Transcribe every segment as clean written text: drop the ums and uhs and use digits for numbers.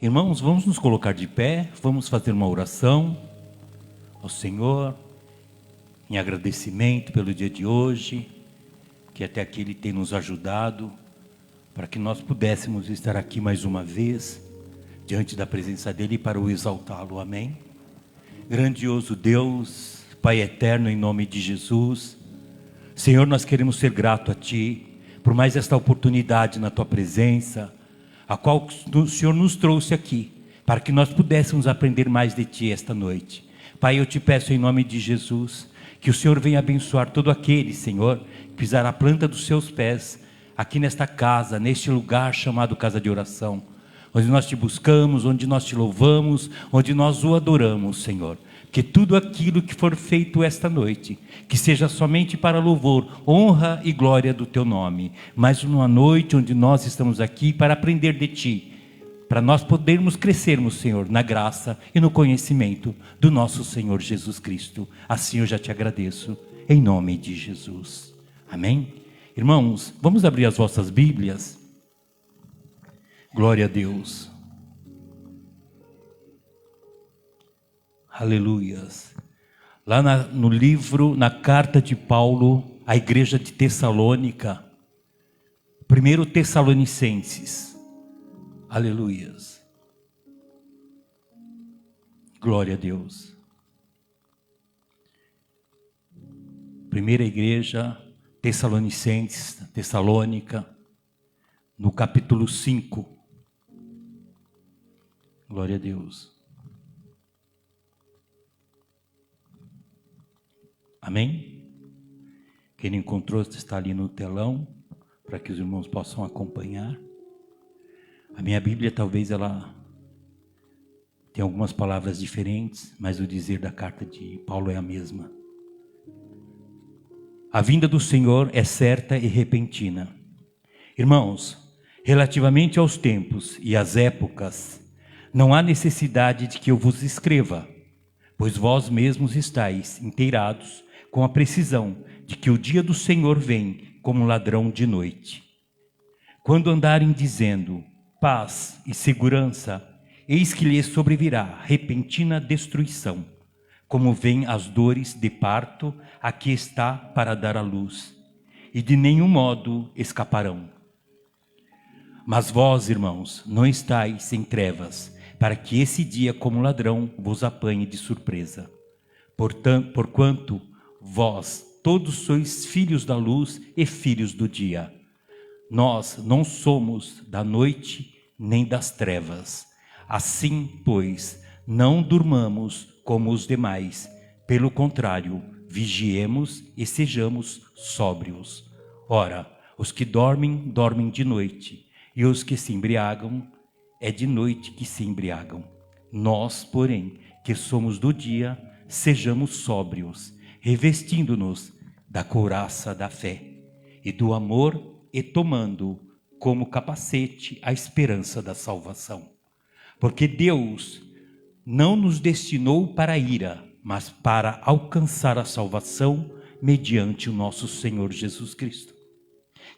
Irmãos, vamos nos colocar de pé, vamos fazer uma oração ao Senhor, em agradecimento pelo dia de hoje, que até aqui Ele tem nos ajudado, para que nós pudéssemos estar aqui mais uma vez, diante da presença dEle, para o exaltá-lo, amém? Grandioso Deus, Pai eterno, em nome de Jesus, Senhor, nós queremos ser grato a Ti, por mais esta oportunidade na Tua presença, a qual o Senhor nos trouxe aqui, para que nós pudéssemos aprender mais de Ti esta noite. Pai, eu te peço em nome de Jesus, que o Senhor venha abençoar todo aquele, Senhor, que pisar a planta dos seus pés, aqui nesta casa, neste lugar chamado casa de oração, onde nós te buscamos, onde nós te louvamos, onde nós o adoramos, Senhor. Que tudo aquilo que for feito esta noite, que seja somente para louvor, honra e glória do teu nome, mas numa noite onde nós estamos aqui para aprender de ti, para nós podermos crescermos, Senhor, na graça e no conhecimento do nosso Senhor Jesus Cristo. Assim eu já te agradeço, em nome de Jesus. Amém? Irmãos, vamos abrir as vossas Bíblias. Glória a Deus. Aleluias. Lá no livro, na carta de Paulo à igreja de Tessalônica, 1 Tessalonicenses. Aleluias. Glória a Deus. Primeira igreja, Tessalonicenses, Tessalônica, no capítulo 5. Glória a Deus. Amém? Quem não encontrou está ali no telão, para que os irmãos possam acompanhar. A minha Bíblia talvez ela tenha algumas palavras diferentes, mas o dizer da carta de Paulo é a mesma. A vinda do Senhor é certa e repentina. Irmãos, relativamente aos tempos e às épocas, não há necessidade de que eu vos escreva, pois vós mesmos estáis inteirados com a precisão de que o dia do Senhor vem como ladrão de noite. Quando andarem dizendo paz e segurança, eis que lhes sobrevirá repentina destruição, como vêm as dores de parto a que está para dar à luz, e de nenhum modo escaparão. Mas vós, irmãos, não estáis em trevas, para que esse dia como ladrão vos apanhe de surpresa. Porquanto vós todos sois filhos da luz e filhos do dia. Nós não somos da noite nem das trevas. Assim, pois, não durmamos como os demais. Pelo contrário, vigiemos e sejamos sóbrios. Ora, os que dormem, dormem de noite, e os que se embriagam, é de noite que se embriagam. Nós, porém, que somos do dia, sejamos sóbrios, revestindo-nos da couraça da fé e do amor, e tomando como capacete a esperança da salvação. Porque Deus não nos destinou para a ira, mas para alcançar a salvação mediante o nosso Senhor Jesus Cristo,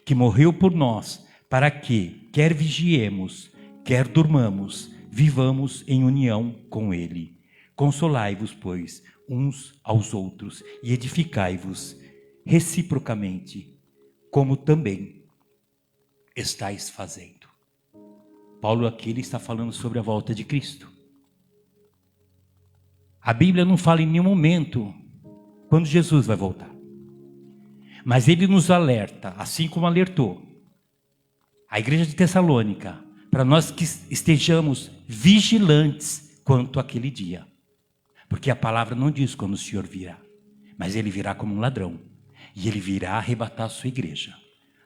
que morreu por nós, para que, quer vigiemos, quer durmamos, vivamos em união com Ele. Consolai-vos, pois, uns aos outros e edificai-vos reciprocamente, como também estáis fazendo. Paulo aqui ele está falando sobre a volta de Cristo. A Bíblia não fala em nenhum momento quando Jesus vai voltar, mas ele nos alerta, assim como alertou a igreja de Tessalônica, para nós que estejamos vigilantes quanto àquele dia. Porque a palavra não diz quando o Senhor virá, mas Ele virá como um ladrão, e Ele virá arrebatar a sua igreja.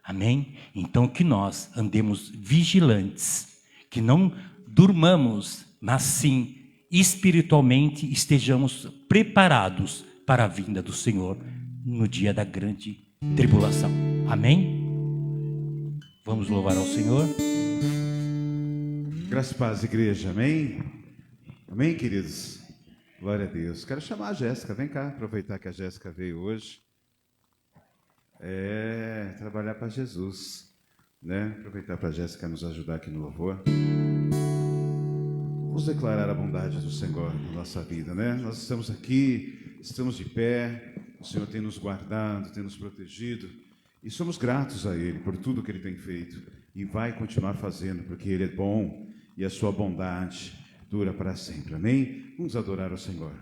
Amém? Então que nós andemos vigilantes, que não durmamos, mas sim, espiritualmente, estejamos preparados para a vinda do Senhor no dia da grande tribulação. Amém? Vamos louvar ao Senhor. Graças e paz, igreja, amém? Amém, queridos? Glória a Deus. Quero chamar a Jéssica, vem cá, aproveitar que a Jéssica veio hoje. Trabalhar para Jesus, né? Aproveitar para a Jéssica nos ajudar aqui no louvor. Vamos declarar a bondade do Senhor na nossa vida, né? Nós estamos aqui, estamos de pé, o Senhor tem nos guardado, tem nos protegido e somos gratos a Ele por tudo que Ele tem feito e vai continuar fazendo, porque Ele é bom e a sua bondade dura para sempre, amém? Vamos adorar o Senhor.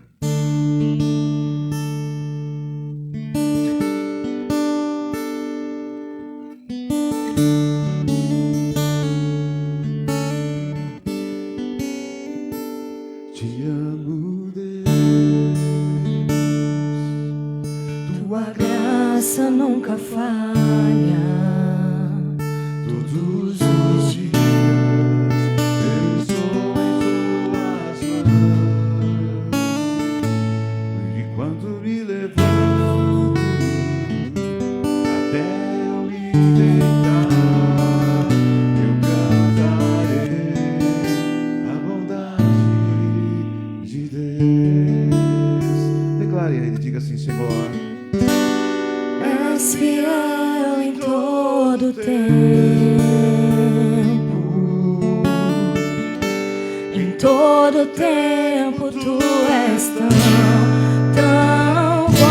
Nunca falha, todos os dias eu estou em tuas mãos, e quando me levanto até eu me deitar, eu cantarei a bondade de Deus. Declare a Ele, diga assim: Senhor, és fiel em todo tempo, em todo tempo tu és tão bom,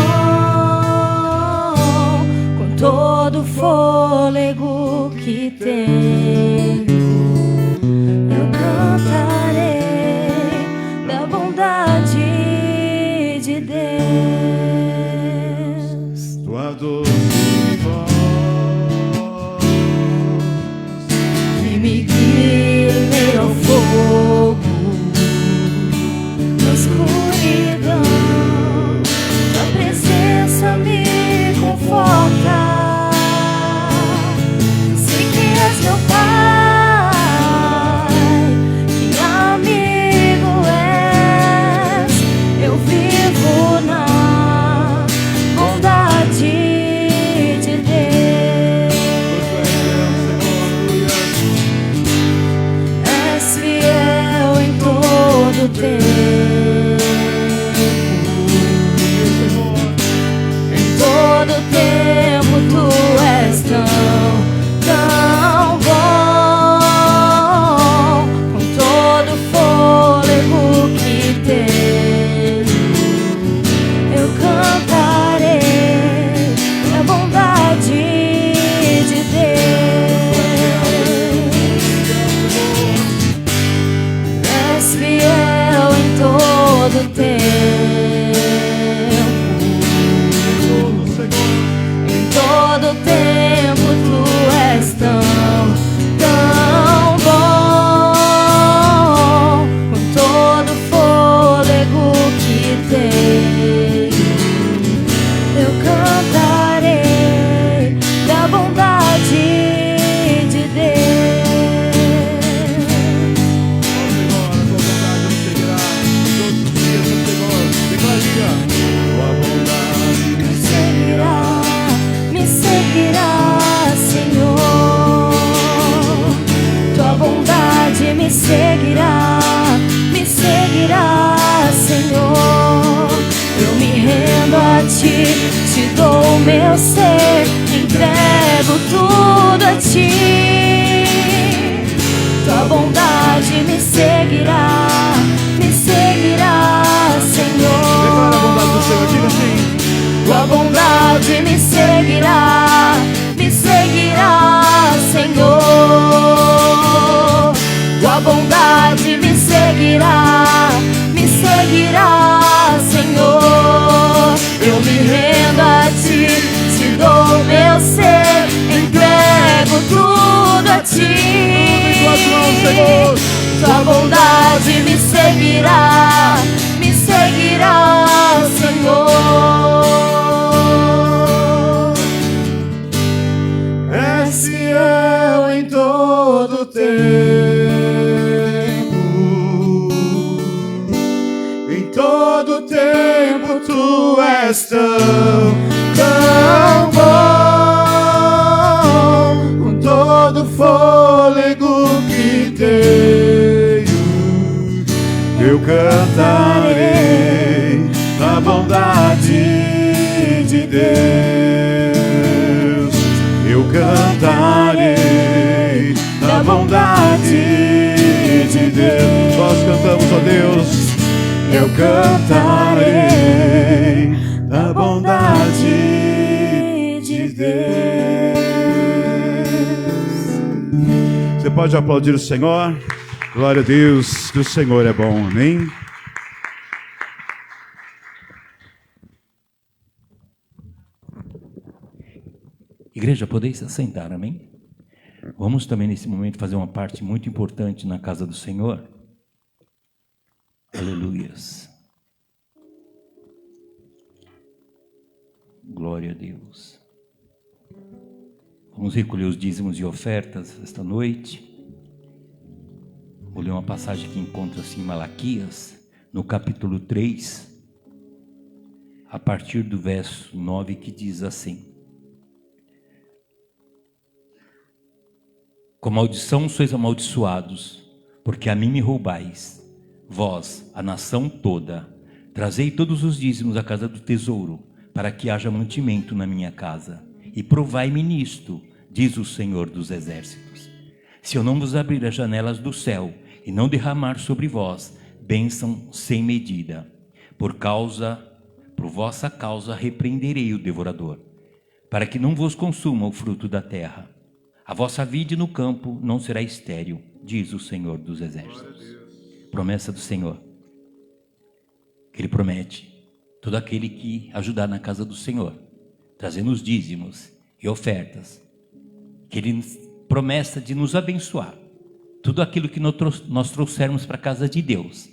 com todo o fôlego que tenho, eu cantarei da bondade de Deus. Tua doce voz que me guia em meio ao fogo, na escuridão, tua presença me conforta. Sei que és meu Pai, que amigo és, eu vivo na bondade de Deus. És fiel em todo tempo, em todo tempo tu és tão bom, com todo o fôlego que tenho, eu cantarei a bondade de Deus. És fiel em todo tempo, em todo tempo tu és tão bom, com todo o fôlego que tenho, eu cantarei da bondade de Deus. Tua bondade me seguirá, me seguirá, Senhor. Eu me rendo a Ti, te dou o meu ser, entrego tudo a Ti. Tua bondade me seguirá, Senhor. declara a bondade do Senhor, diga assim: Tua bondade me seguirá, Senhor. Tua bondade me seguirá, Senhor. Eu me rendo a Ti, te dou o meu ser, entrego tudo a Ti. Tua bondade me seguirá, Senhor. És fiel em todo tempo, em todo tempo tu és tão bom, com todo fôlego que tenho, eu cantarei a bondade de Deus. Eu cantarei da bondade de Deus. Nós cantamos, ó Deus, eu cantarei da bondade de Deus. Você pode aplaudir o Senhor? Glória a Deus, que o Senhor é bom, amém? Igreja, podeis se assentar, amém? Vamos também nesse momento fazer uma parte muito importante na casa do Senhor. Aleluias. Glória a Deus. Vamos recolher os dízimos e ofertas esta noite. Vou ler uma passagem que encontra-se em Malaquias, no capítulo 3, a partir do verso 9, que diz assim: com maldição sois amaldiçoados, porque a mim me roubais. Vós, a nação toda, trazei todos os dízimos à casa do tesouro, para que haja mantimento na minha casa. E provai-me nisto, diz o Senhor dos Exércitos, se eu não vos abrir as janelas do céu, e não derramar sobre vós bênção sem medida. Por vossa causa repreenderei o devorador, para que não vos consuma o fruto da terra. A vossa vide no campo não será estéril, diz o Senhor dos Exércitos. Promessa do Senhor, que Ele promete, todo aquele que ajudar na casa do Senhor, trazendo os dízimos e ofertas, que Ele promessa de nos abençoar, tudo aquilo que nós trouxermos para a casa de Deus,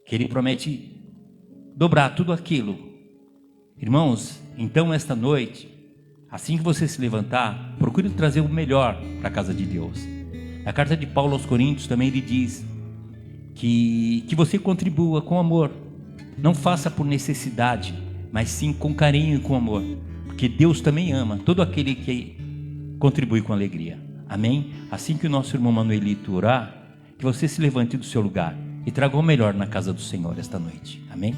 que Ele promete dobrar tudo aquilo. Irmãos, então esta noite, assim que você se levantar, procure trazer o melhor para a casa de Deus. Na carta de Paulo aos Coríntios também ele diz que você contribua com amor. Não faça por necessidade, mas sim com carinho e com amor, porque Deus também ama todo aquele que contribui com alegria. Amém? Assim que o nosso irmão Manuelito orar, que você se levante do seu lugar e traga o melhor na casa do Senhor esta noite. Amém?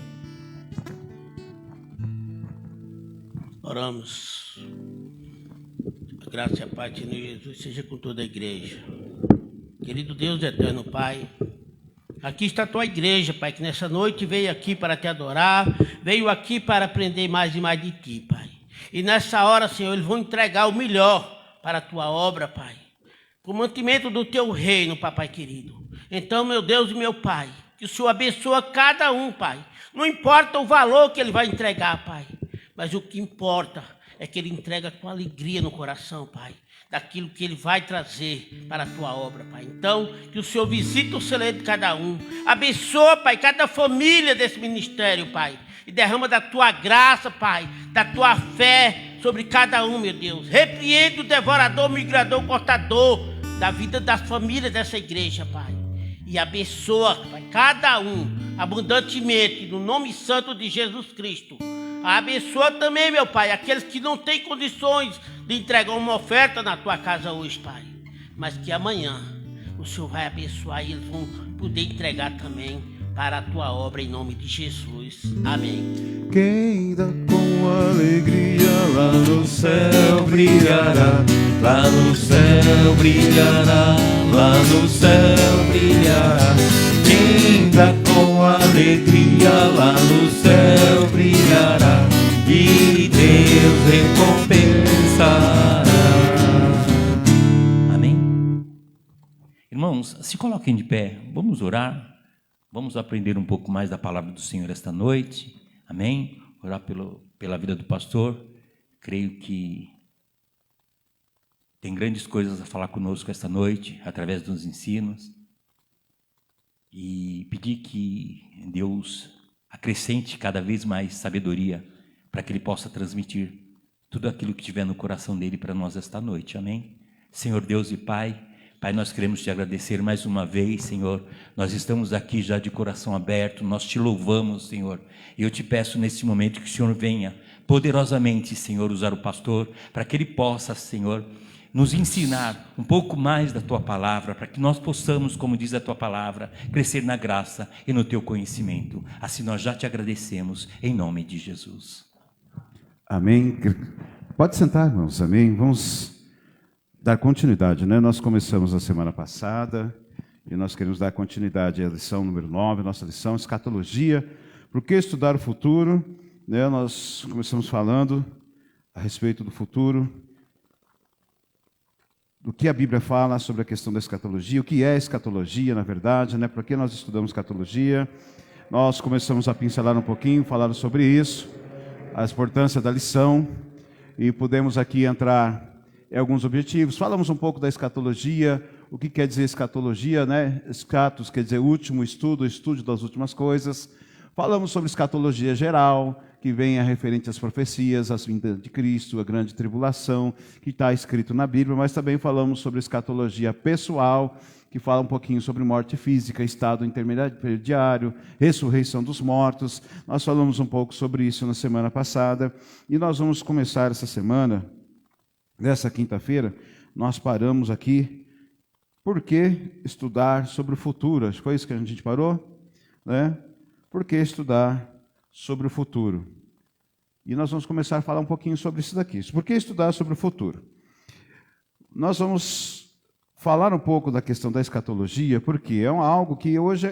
Oramos. A graça e a paz de Jesus seja com toda a igreja. Querido Deus eterno Pai, aqui está a tua igreja, Pai, que nessa noite veio aqui para te adorar, veio aqui para aprender mais e mais de ti, Pai. E nessa hora, Senhor, eles vão entregar o melhor para a tua obra, Pai, para o mantimento do teu reino, Papai querido. Então, meu Deus e meu Pai, que o Senhor abençoe cada um, Pai. Não importa o valor que ele vai entregar, Pai, mas o que importa é que ele entrega com alegria no coração, Pai, daquilo que ele vai trazer para a tua obra, Pai. Então, que o Senhor visite o celeiro de cada um, abençoa, Pai, cada família desse ministério, Pai, e derrama da tua graça, Pai, da tua fé sobre cada um, meu Deus. Repreende o devorador, migrador, cortador da vida das famílias dessa igreja, Pai, e abençoa, Pai, cada um abundantemente, no nome santo de Jesus Cristo. Abençoa também, meu Pai, aqueles que não têm condições de entregar uma oferta na tua casa hoje, Pai, mas que amanhã o Senhor vai abençoar e eles vão poder entregar também para a tua obra, em nome de Jesus. Amém. Quem dá com alegria lá no céu brilhará, Lá no céu brilhará, lá no céu brilhará. Quem dá com alegria lá no céu brilhará, e Deus recompensará. Amém? Irmãos, se coloquem de pé, vamos orar, vamos aprender um pouco mais da palavra do Senhor esta noite. Amém? Orar pela vida do pastor. Creio que tem grandes coisas a falar conosco esta noite, através dos ensinos. E pedir que Deus acrescente cada vez mais sabedoria, para que Ele possa transmitir tudo aquilo que tiver no coração dEle para nós esta noite. Amém? Senhor Deus e Pai, nós queremos te agradecer mais uma vez, Senhor. Nós estamos aqui já de coração aberto, nós te louvamos, Senhor. E eu te peço nesse momento que o Senhor venha poderosamente, Senhor, usar o pastor, para que ele possa, Senhor, nos ensinar um pouco mais da tua palavra, para que nós possamos, como diz a tua palavra, crescer na graça e no teu conhecimento. Assim nós já te agradecemos, em nome de Jesus. Amém. Pode sentar, irmãos, amém. Vamos dar continuidade, né? Nós começamos a semana passada E nós queremos dar continuidade à lição número 9, nossa lição escatologia. Por que estudar o futuro? Né, nós começamos falando a respeito do futuro, do que a Bíblia fala sobre a questão da escatologia, o que é escatologia, na verdade, né? Por que nós estudamos escatologia? Nós começamos a pincelar um pouquinho, falar sobre isso, a importância da lição, e podemos aqui entrar em alguns objetivos. Falamos um pouco da escatologia, o que quer dizer escatologia, né? Escatos quer dizer último, estudo das últimas coisas. Falamos sobre escatologia geral, que vem a referente às profecias, às vindas de Cristo, a grande tribulação, que está escrito na Bíblia, mas também falamos sobre escatologia pessoal, que fala um pouquinho sobre morte física, estado intermediário, ressurreição dos mortos. Nós falamos um pouco sobre isso na semana passada, e nós vamos começar essa semana, nessa quinta-feira, nós paramos aqui, por que estudar sobre o futuro? Acho que foi isso que a gente parou, né? Por que estudar sobre o futuro? E nós vamos começar a falar um pouquinho sobre isso daqui. Por que estudar sobre o futuro? Nós vamos falar um pouco da questão da escatologia, porque é algo que hoje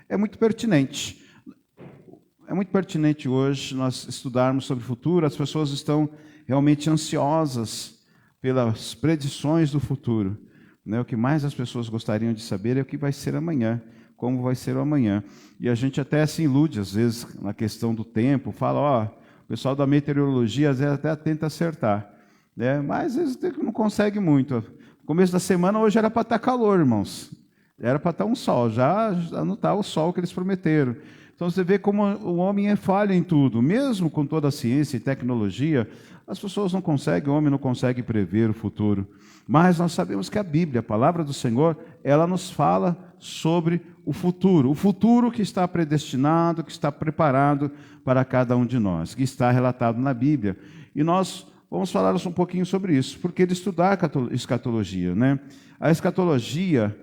é muito pertinente. É muito pertinente hoje nós estudarmos sobre o futuro. As pessoas estão realmente ansiosas pelas predições do futuro, né? O que mais as pessoas gostariam de saber é o que vai ser amanhã, como vai ser o amanhã. E a gente até se ilude, às vezes, na questão do tempo, fala, o pessoal da meteorologia, às vezes, até tenta acertar, né? Mas às vezes não consegue muito. No começo da semana, hoje era para estar calor, irmãos. Era para estar um sol, já não está o sol que eles prometeram. Então você vê como o homem é falha em tudo. Mesmo com toda a ciência e tecnologia, as pessoas não conseguem, o homem não consegue prever o futuro. Mas nós sabemos que a Bíblia, a palavra do Senhor, ela nos fala sobre o futuro que está predestinado, que está preparado para cada um de nós, que está relatado na Bíblia. E nós vamos falar um pouquinho sobre isso, porque de estudar escatologia, né? A escatologia,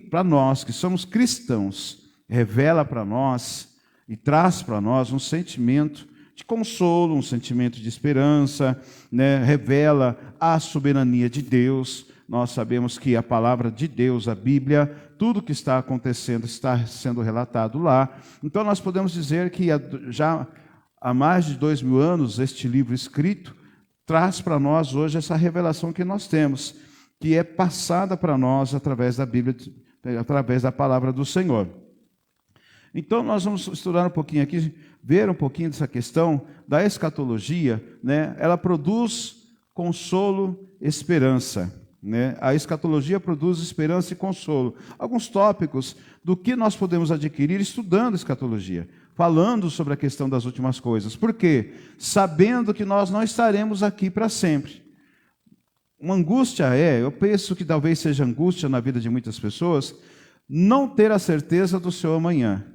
para nós que somos cristãos, revela para nós e traz para nós um sentimento de consolo, um sentimento de esperança, né? Revela a soberania de Deus. Nós sabemos que a palavra de Deus, a Bíblia, tudo que está acontecendo está sendo relatado lá. Então nós podemos dizer que já há mais de 2000 anos este livro escrito traz para nós hoje essa revelação que nós temos, que é passada para nós através da Bíblia, através da palavra do Senhor. Então nós vamos estudar um pouquinho aqui, ver um pouquinho dessa questão da escatologia, né? Ela produz consolo, esperança, né? A escatologia produz esperança e consolo. Alguns tópicos do que nós podemos adquirir estudando escatologia, falando sobre a questão das últimas coisas. Por quê? Sabendo que nós não estaremos aqui para sempre. Uma angústia eu penso que talvez seja angústia na vida de muitas pessoas, não ter a certeza do seu amanhã,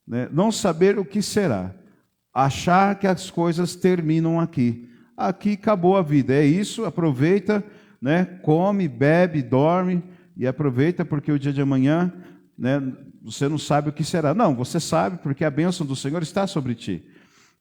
né? Não saber o que será, achar que as coisas terminam aqui. Aqui acabou a vida, é isso, aproveita, né? Come, bebe, dorme e aproveita, porque o dia de amanhã, né, você não sabe o que será. Não, você sabe, porque a bênção do Senhor está sobre ti.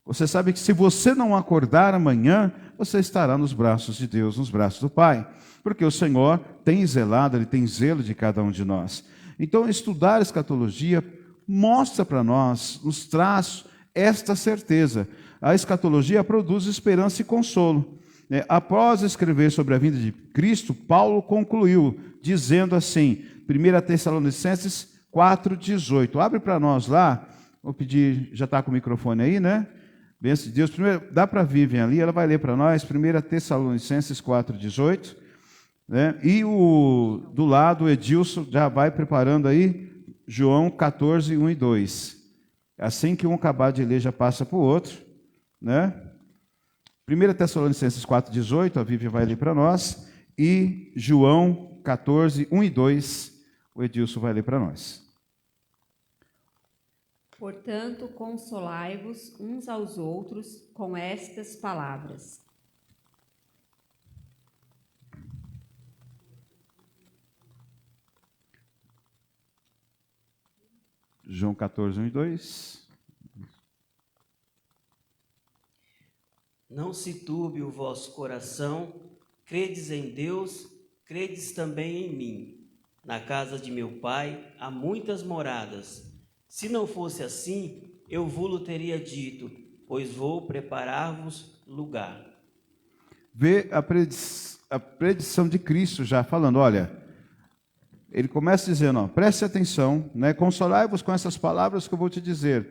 Você sabe que se você não acordar amanhã, você estará nos braços de Deus, nos braços do Pai, porque o Senhor tem zelado, Ele tem zelo de cada um de nós. Então, estudar escatologia mostra para nós, nos traz esta certeza. A escatologia produz esperança e consolo. Após escrever sobre a vinda de Cristo, Paulo concluiu, dizendo assim, 1 Tessalonicenses 4,18. Abre para nós lá, vou pedir, já está com o microfone aí, né? Bênção de Deus. Primeiro, dá para a Vivian ali, ela vai ler para nós, 1 Tessalonicenses 4,18. Né? E do lado, o Edilson já vai preparando aí, João 14, 1 e 2. Assim que um acabar de ler, já passa para o outro. Né? 1 Tessalonicenses 4,18, a Vivian vai ler para nós. E João 14, 1 e 2, o Edilson vai ler para nós. Portanto, consolai-vos uns aos outros com estas palavras. João 14, 1 e 2. Não se turbe o vosso coração, credes em Deus, credes também em mim. Na casa de meu pai há muitas moradas. Se não fosse assim, eu vou-lo teria dito, pois vou preparar-vos lugar. Vê a predição de Cristo já falando, olha, ele começa dizendo, ó, preste atenção, né, consolai-vos com essas palavras que eu vou te dizer.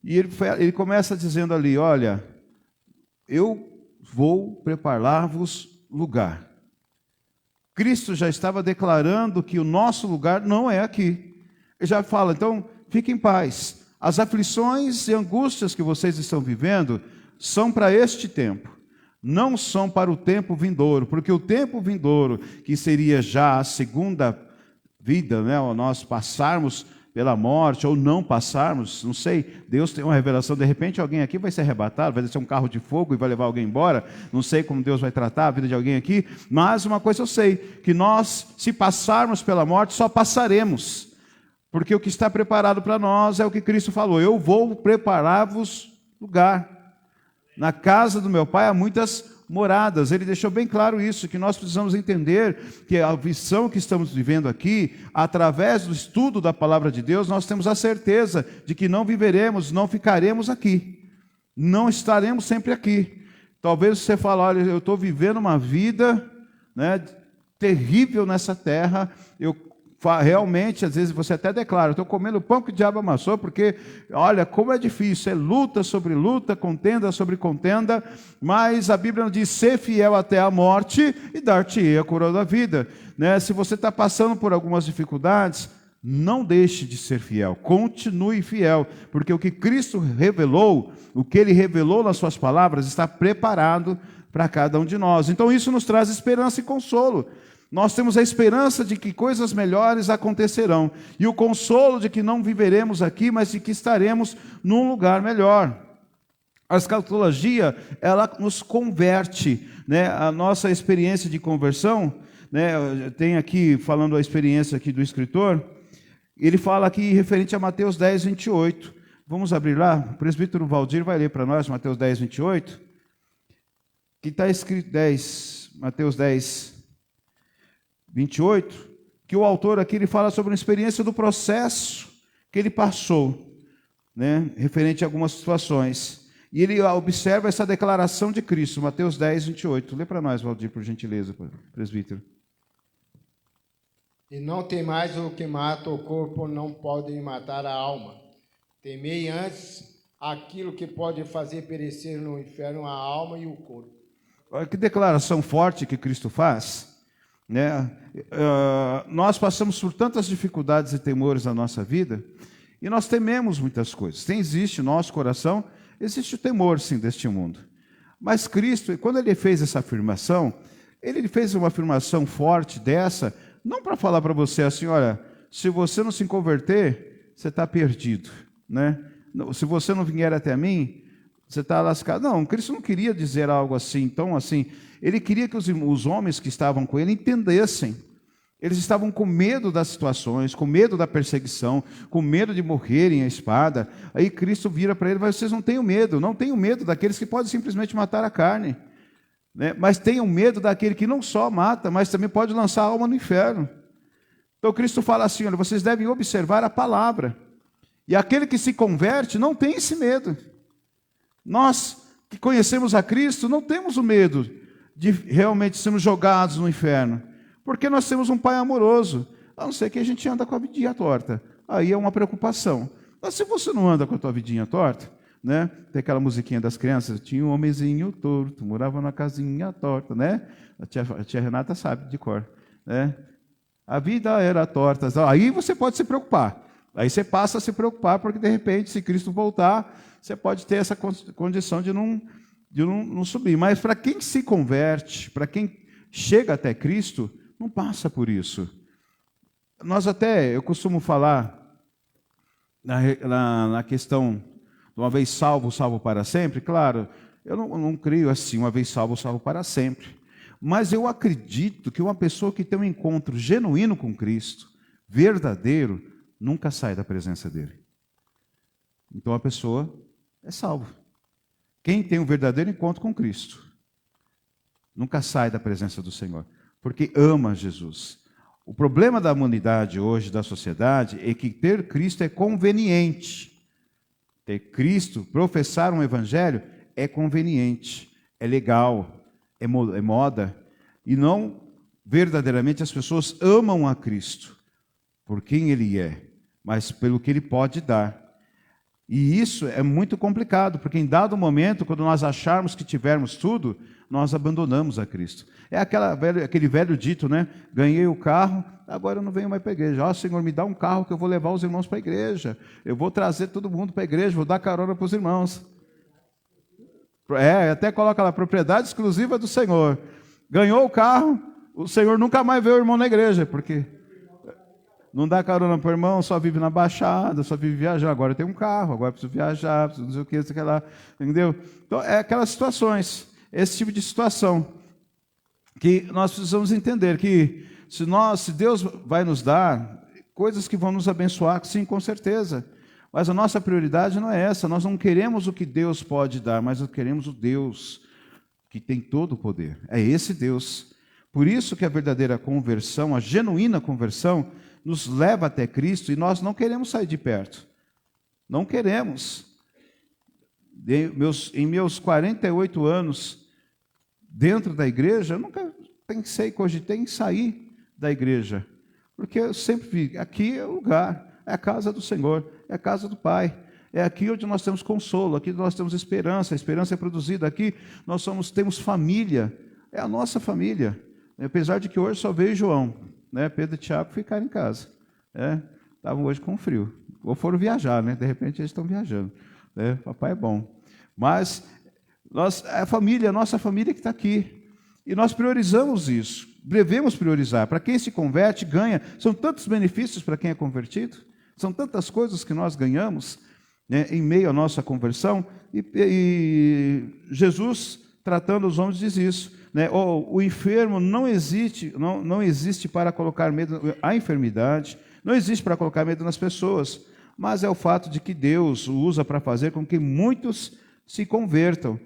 E ele começa dizendo ali, olha, eu vou preparar-vos lugar. Cristo já estava declarando que o nosso lugar não é aqui. Ele já fala, então, fiquem em paz. As aflições e angústias que vocês estão vivendo são para este tempo. Não são para o tempo vindouro, porque o tempo vindouro, que seria já a segunda vida, né, ou nós passarmos pela morte, ou não passarmos, não sei, Deus tem uma revelação, de repente alguém aqui vai ser arrebatado, vai descer um carro de fogo e vai levar alguém embora, não sei como Deus vai tratar a vida de alguém aqui, mas uma coisa eu sei, que nós, se passarmos pela morte, só passaremos, porque o que está preparado para nós é o que Cristo falou, eu vou preparar-vos lugar. Na casa do meu pai há muitas moradas. Ele deixou bem claro isso, que nós precisamos entender que a visão que estamos vivendo aqui, através do estudo da palavra de Deus, nós temos a certeza de que não viveremos, não ficaremos aqui. Não estaremos sempre aqui. Talvez você fale, olha, eu estou vivendo uma vida, né, terrível nessa terra, realmente, às vezes você até declara, estou comendo o pão que o diabo amassou, porque, olha, como é difícil, é luta sobre luta, contenda sobre contenda, mas a Bíblia nos diz, ser fiel até a morte e dar-te-ei a coroa da vida. Né? Se você está passando por algumas dificuldades, não deixe de ser fiel, continue fiel, porque o que Cristo revelou, o que Ele revelou nas suas palavras, está preparado para cada um de nós. Então isso nos traz esperança e consolo. Nós temos a esperança de que coisas melhores acontecerão. E o consolo de que não viveremos aqui, mas de que estaremos num lugar melhor. A escatologia, ela nos converte, né? A nossa experiência de conversão, né? Tem aqui, falando a experiência aqui do escritor, ele fala aqui referente a Mateus 10, 28. Vamos abrir lá? O presbítero Valdir vai ler para nós Mateus 10, 28. Que está escrito Mateus 10, 28, que o autor aqui ele fala sobre uma experiência do processo que ele passou, né, referente a algumas situações. E ele observa essa declaração de Cristo, Mateus 10, 28. Lê para nós, Valdir, por gentileza, presbítero. E não temais o que mata o corpo, não podem matar a alma. Temei antes aquilo que pode fazer perecer no inferno a alma e o corpo. Olha que declaração forte que Cristo faz. Né? Nós passamos por tantas dificuldades e temores na nossa vida e nós tememos muitas coisas. Existe no nosso coração, existe o temor sim deste mundo. Mas Cristo, quando Ele fez essa afirmação, Ele fez uma afirmação forte dessa, não para falar para você assim, olha, se você não se converter, você está perdido, né? Se você não vier até mim, você está lascado. Não, Cristo não queria dizer algo assim, então assim, Ele queria que os homens que estavam com Ele entendessem. Eles estavam com medo das situações, com medo da perseguição, com medo de morrerem à espada. Aí Cristo vira para ele e fala, vocês não tenham medo, não tenham medo daqueles que podem simplesmente matar a carne, né? Mas tenham medo daquele que não só mata, mas também pode lançar a alma no inferno. Então Cristo fala assim, olha, vocês devem observar a palavra. E aquele que se converte não tem esse medo. Nós que conhecemos a Cristo não temos o medo de realmente sermos jogados no inferno, porque nós temos um Pai amoroso, a não ser que a gente anda com a vidinha torta, aí é uma preocupação. Mas se você não anda com a tua vidinha torta, né? Tem aquela musiquinha das crianças, tinha um homenzinho torto, morava na casinha torta, né? A tia Renata sabe de cor, né? A vida era torta, aí você pode se preocupar, aí você passa a se preocupar, porque de repente, se Cristo voltar, você pode ter essa condição de não subir. Mas para quem se converte, para quem chega até Cristo, não passa por isso. Eu costumo falar na questão de uma vez salvo, salvo para sempre. Claro, eu não creio assim, uma vez salvo, salvo para sempre. Mas eu acredito que uma pessoa que tem um encontro genuíno com Cristo, verdadeiro, nunca sai da presença dele. Então a pessoa é salva. Quem tem um verdadeiro encontro com Cristo, nunca sai da presença do Senhor, porque ama Jesus. O problema da humanidade hoje, da sociedade, é que ter Cristo é conveniente. Ter Cristo, professar um evangelho, é conveniente, é legal, é moda. E não verdadeiramente as pessoas amam a Cristo por quem Ele é, mas pelo que Ele pode dar. E isso é muito complicado, porque em dado momento, quando nós acharmos que tivermos tudo, nós abandonamos a Cristo. É aquele velho dito, né? Ganhei o carro, agora eu não venho mais para a igreja. Senhor, me dá um carro que eu vou levar os irmãos para a igreja. Eu vou trazer todo mundo para a igreja, vou dar carona para os irmãos. Até coloca lá, propriedade exclusiva do Senhor. Ganhou o carro, o Senhor nunca mais vê o irmão na igreja, porque não dá carona para o irmão, só vive na baixada, só vive viajando. Agora eu tenho um carro, agora eu preciso viajar, preciso não sei o que, sei lá, entendeu? Então, é aquelas situações, esse tipo de situação, que nós precisamos entender que se Deus vai nos dar coisas que vão nos abençoar, sim, com certeza. Mas a nossa prioridade não é essa, nós não queremos o que Deus pode dar, mas nós queremos o Deus que tem todo o poder. É esse Deus. Por isso que a verdadeira conversão, a genuína conversão, nos leva até Cristo e nós não queremos sair de perto. Não queremos. Em meus 48 anos dentro da igreja, eu nunca cogitei em sair da igreja. Porque eu sempre vi, aqui é o lugar, é a casa do Senhor, é a casa do Pai. É aqui onde nós temos consolo, aqui nós temos esperança, a esperança é produzida aqui, nós temos família, é a nossa família. Apesar de que hoje só veio João, né? Pedro e Tiago ficaram em casa. Estavam hoje com frio. Ou foram viajar, né? De repente eles estão viajando. Né? Papai é bom. Mas a nossa família que está aqui. E nós priorizamos isso. Devemos priorizar. Para quem se converte, ganha. São tantos benefícios para quem é convertido. São tantas coisas que nós ganhamos, né, em meio à nossa conversão. E Jesus, tratando os homens, diz isso. Né? O enfermo não existe para colocar medo, a enfermidade não existe para colocar medo nas pessoas, mas é o fato de que Deus o usa para fazer com que muitos se convertam.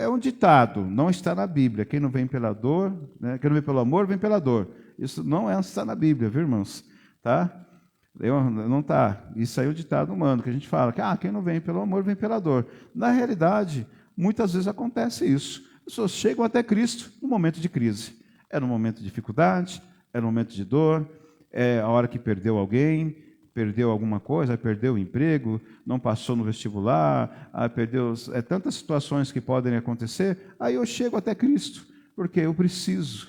É um ditado, não está na Bíblia. Quem não vem pela dor, né? Quem não vem pelo amor, vem pela dor. Isso não está na Bíblia, viu, irmãos? Tá? Não está. Isso aí é o ditado humano, que a gente fala, que quem não vem pelo amor, vem pela dor. Na realidade, muitas vezes acontece isso. As pessoas chegam até Cristo no momento de crise. É no momento de dificuldade, é no momento de dor, é a hora que perdeu alguém, perdeu alguma coisa, perdeu o emprego, não passou no vestibular, perdeu... tantas situações que podem acontecer, aí eu chego até Cristo, porque eu preciso.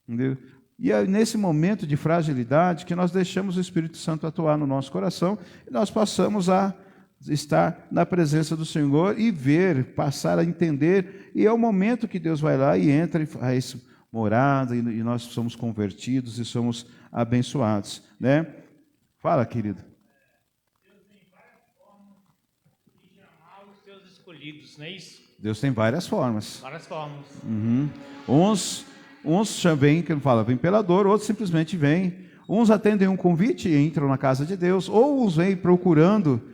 Entendeu? E é nesse momento de fragilidade que nós deixamos o Espírito Santo atuar no nosso coração e nós passamos a estar na presença do Senhor e ver, passar a entender, e é o momento que Deus vai lá e entra e faz morada, e nós somos convertidos e somos abençoados, né? Fala, querido. Deus tem várias formas de chamar os seus escolhidos, não é isso? Deus tem várias formas. Várias formas. Uns vêm, que ele fala, vem pela dor, outros simplesmente vêm. Uns atendem um convite e entram na casa de Deus, ou uns vêm procurando,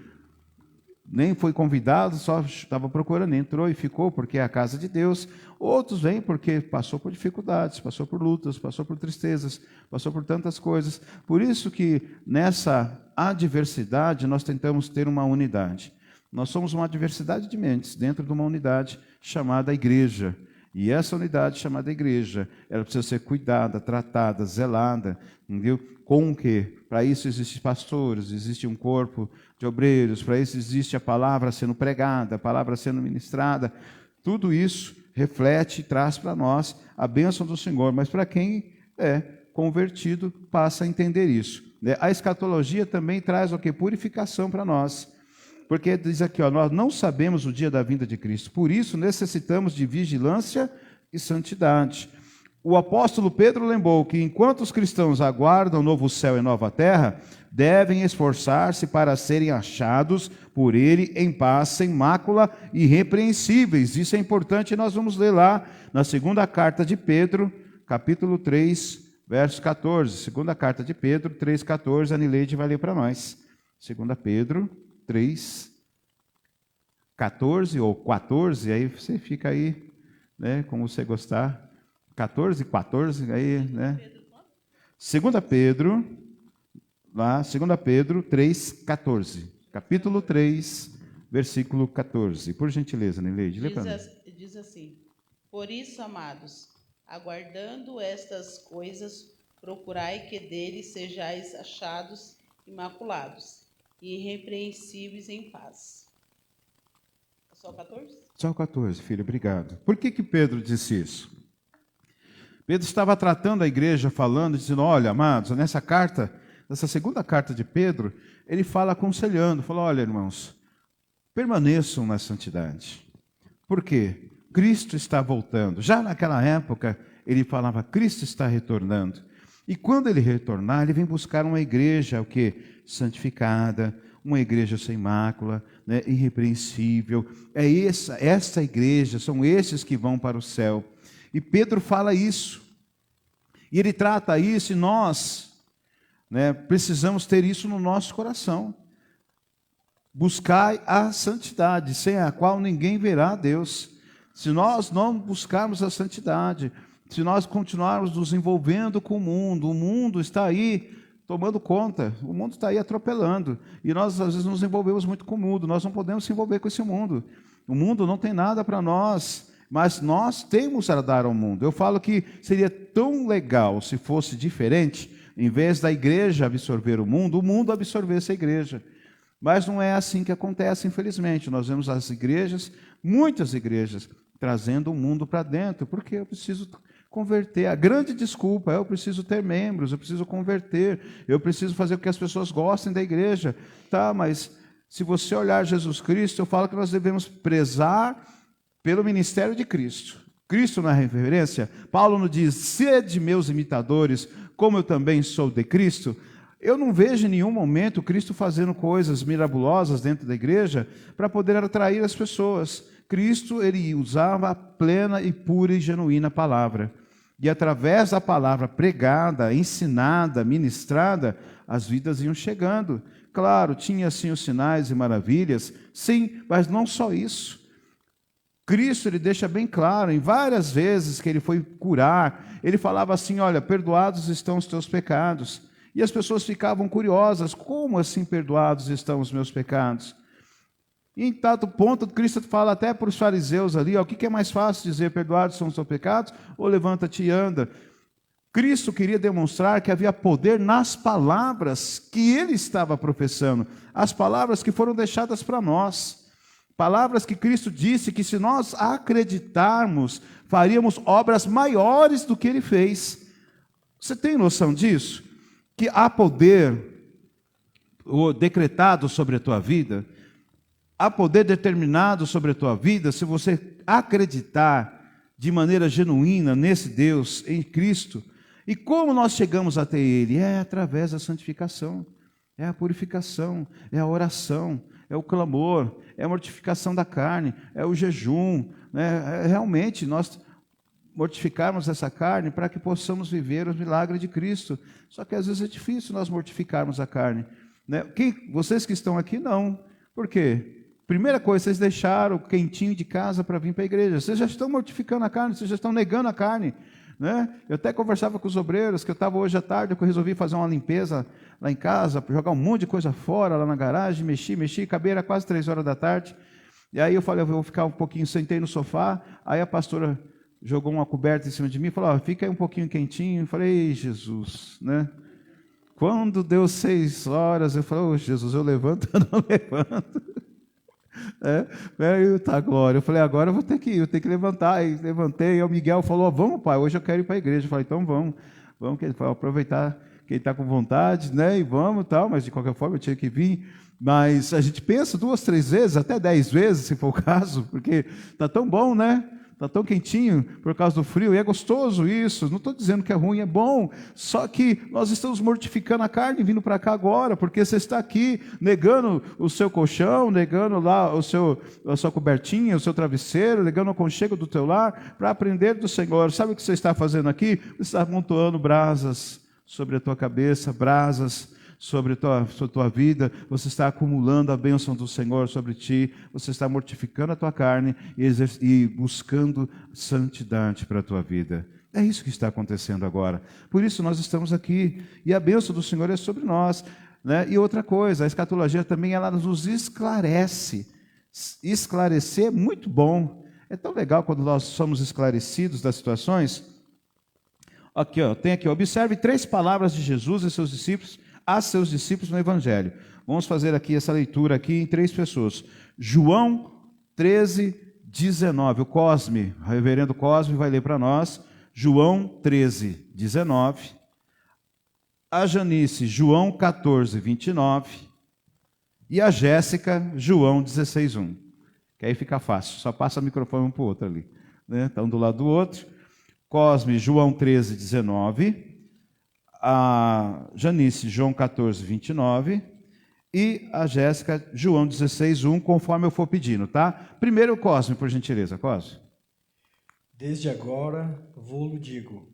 nem foi convidado, só estava procurando, entrou e ficou, porque é a casa de Deus. Outros vêm porque passou por dificuldades, passou por lutas, passou por tristezas, passou por tantas coisas. Por isso que nessa adversidade nós tentamos ter uma unidade. Nós somos uma diversidade de mentes dentro de uma unidade chamada igreja. E essa unidade chamada igreja, ela precisa ser cuidada, tratada, zelada, entendeu? Com o quê? Para isso existem pastores, existe um corpo de obreiros, para isso existe a palavra sendo pregada, a palavra sendo ministrada. Tudo isso reflete e traz para nós a bênção do Senhor, mas para quem é convertido passa a entender isso. A escatologia também traz o quê? Purificação para nós. Porque diz aqui, nós não sabemos o dia da vinda de Cristo, por isso necessitamos de vigilância e santidade. O apóstolo Pedro lembrou que enquanto os cristãos aguardam o novo céu e nova terra, devem esforçar-se para serem achados por ele em paz, sem mácula, irrepreensíveis. Isso é importante, nós vamos ler lá na segunda carta de Pedro, capítulo 3, verso 14. Segunda carta de Pedro, 3,14, a Nileide vai ler para nós. Segunda Pedro 3, 14 ou 14, aí você fica aí, né, como você gostar. 14, 14, aí, né? 2 Pedro, lá, 2 Pedro 3,14. Capítulo 3, versículo 14. Por gentileza, Neneide, lê para mim. Diz assim: por isso, amados, aguardando estas coisas, procurai que deles sejais achados imaculados e irrepreensíveis em paz. Só o 14? Só o 14, filho, obrigado. Por que Pedro disse isso? Pedro estava tratando a igreja, falando, dizendo, olha, amados, nessa carta, nessa segunda carta de Pedro, ele fala aconselhando, fala, olha, irmãos, permaneçam na santidade. Por quê? Cristo está voltando. Já naquela época, ele falava, Cristo está retornando. E quando ele retornar, ele vem buscar uma igreja, o quê? Santificada, uma igreja sem mácula, né, irrepreensível. É essa igreja, são esses que vão para o céu. E Pedro fala isso. E ele trata isso e nós, né, precisamos ter isso no nosso coração. Buscai a santidade, sem a qual ninguém verá a Deus. Se nós não buscarmos a santidade, se nós continuarmos nos envolvendo com o mundo está aí tomando conta, o mundo está aí atropelando, e nós às vezes nos envolvemos muito com o mundo, nós não podemos se envolver com esse mundo. O mundo não tem nada para nós, mas nós temos a dar ao mundo. Eu falo que seria tão legal se fosse diferente, em vez da igreja absorver o mundo absorvesse a igreja. Mas não é assim que acontece, infelizmente. Nós vemos as igrejas, muitas igrejas, trazendo o mundo para dentro, porque eu preciso converter. A grande desculpa é eu preciso ter membros, eu preciso converter, eu preciso fazer com que as pessoas gostem da igreja. Tá, mas se você olhar Jesus Cristo, eu falo que nós devemos prezar pelo ministério de Cristo. Cristo na referência, Paulo nos diz, sede meus imitadores, como eu também sou de Cristo. Eu não vejo em nenhum momento Cristo fazendo coisas mirabolosas dentro da igreja para poder atrair as pessoas. Cristo, ele usava a plena e pura e genuína palavra. E através da palavra pregada, ensinada, ministrada, as vidas iam chegando. Claro, tinha sim os sinais e maravilhas, sim, mas não só isso. Cristo, ele deixa bem claro, em várias vezes que ele foi curar, ele falava assim, olha, perdoados estão os teus pecados. E as pessoas ficavam curiosas, como assim perdoados estão os meus pecados? E em tanto ponto, Cristo fala até para os fariseus ali, ó, o que é mais fácil dizer, perdoados são os teus pecados, ou levanta-te e anda? Cristo queria demonstrar que havia poder nas palavras que ele estava professando, as palavras que foram deixadas para nós, palavras que Cristo disse que se nós acreditarmos, faríamos obras maiores do que ele fez. Você tem noção disso? Que há poder decretado sobre a tua vida, há poder determinado sobre a tua vida, se você acreditar de maneira genuína nesse Deus, em Cristo. E como nós chegamos até Ele? É através da santificação, é a purificação, é a oração, é o clamor, é a mortificação da carne, é o jejum, né? É realmente nós mortificarmos essa carne para que possamos viver os milagres de Cristo. Só que às vezes é difícil nós mortificarmos a carne, né? Vocês que estão aqui, não. Por quê? Primeira coisa, vocês deixaram o quentinho de casa para vir para a igreja. Vocês já estão mortificando a carne, vocês já estão negando a carne, né? Eu até conversava com os obreiros, que eu estava hoje à tarde, eu resolvi fazer uma limpeza lá em casa, jogar um monte de coisa fora, lá na garagem, mexi, acabei, era quase 3 horas da tarde. E aí eu falei, eu vou ficar um pouquinho, sentei no sofá, aí a pastora jogou uma coberta em cima de mim e falou, ó, fica aí um pouquinho quentinho. Eu falei, ei, Jesus, né? Quando deu 6 horas, eu falei, ô, Jesus, eu levanto, eu não levanto. Tá, glória. Eu falei, agora eu vou ter que ir, eu tenho que levantar. Aí levantei, e o Miguel falou, vamos, pai, hoje eu quero ir para a igreja. Eu falei, então vamos, que ele falou, aproveitar que ele está com vontade, né? E vamos, tal, mas de qualquer forma eu tinha que vir. Mas a gente pensa 2, 3 vezes, até 10 vezes, se for o caso, porque está tão bom, né? Está tão quentinho por causa do frio, e é gostoso isso, não estou dizendo que é ruim, é bom, só que nós estamos mortificando a carne vindo para cá agora, porque você está aqui negando o seu colchão, negando lá a sua cobertinha, o seu travesseiro, negando o aconchego do teu lar, para aprender do Senhor. Sabe o que você está fazendo aqui? Você está amontoando brasas sobre a tua cabeça, brasas sobre a tua vida, você está acumulando a bênção do Senhor sobre ti, você está mortificando a tua carne e buscando santidade para a tua vida. É isso que está acontecendo agora. Por isso nós estamos aqui. E a bênção do Senhor é sobre nós. Né? E outra coisa, a escatologia também ela nos esclarece. Esclarecer é muito bom. É tão legal quando nós somos esclarecidos das situações. Aqui, ó, tem aqui, observe 3 palavras de Jesus e seus discípulos, a seus discípulos no Evangelho. Vamos fazer aqui essa leitura aqui em 3 pessoas. João 13, 19. O Cosme, o reverendo Cosme vai ler para nós. João 13, 19. A Janice, João 14, 29. E a Jéssica, João 16, 1. Que aí fica fácil, só passa o microfone um para o outro ali. Né? Então, um do lado do outro. Cosme, João 13, 19. A Janice, João 14, 29. E a Jéssica, João 16, 1, conforme eu for pedindo, tá? Primeiro o Cosme, por gentileza. Cosme. Desde agora vou-lo digo,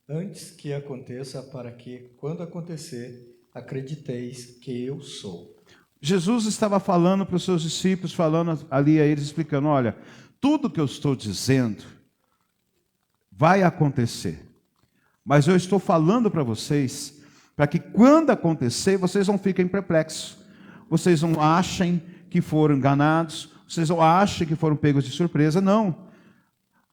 antes que aconteça, para que, quando acontecer, acrediteis que eu sou. Jesus estava falando para os seus discípulos, falando ali a eles, explicando, olha, tudo que eu estou dizendo vai acontecer, mas eu estou falando para vocês, para que quando acontecer, vocês não fiquem perplexos, vocês não achem que foram enganados, vocês não achem que foram pegos de surpresa, não.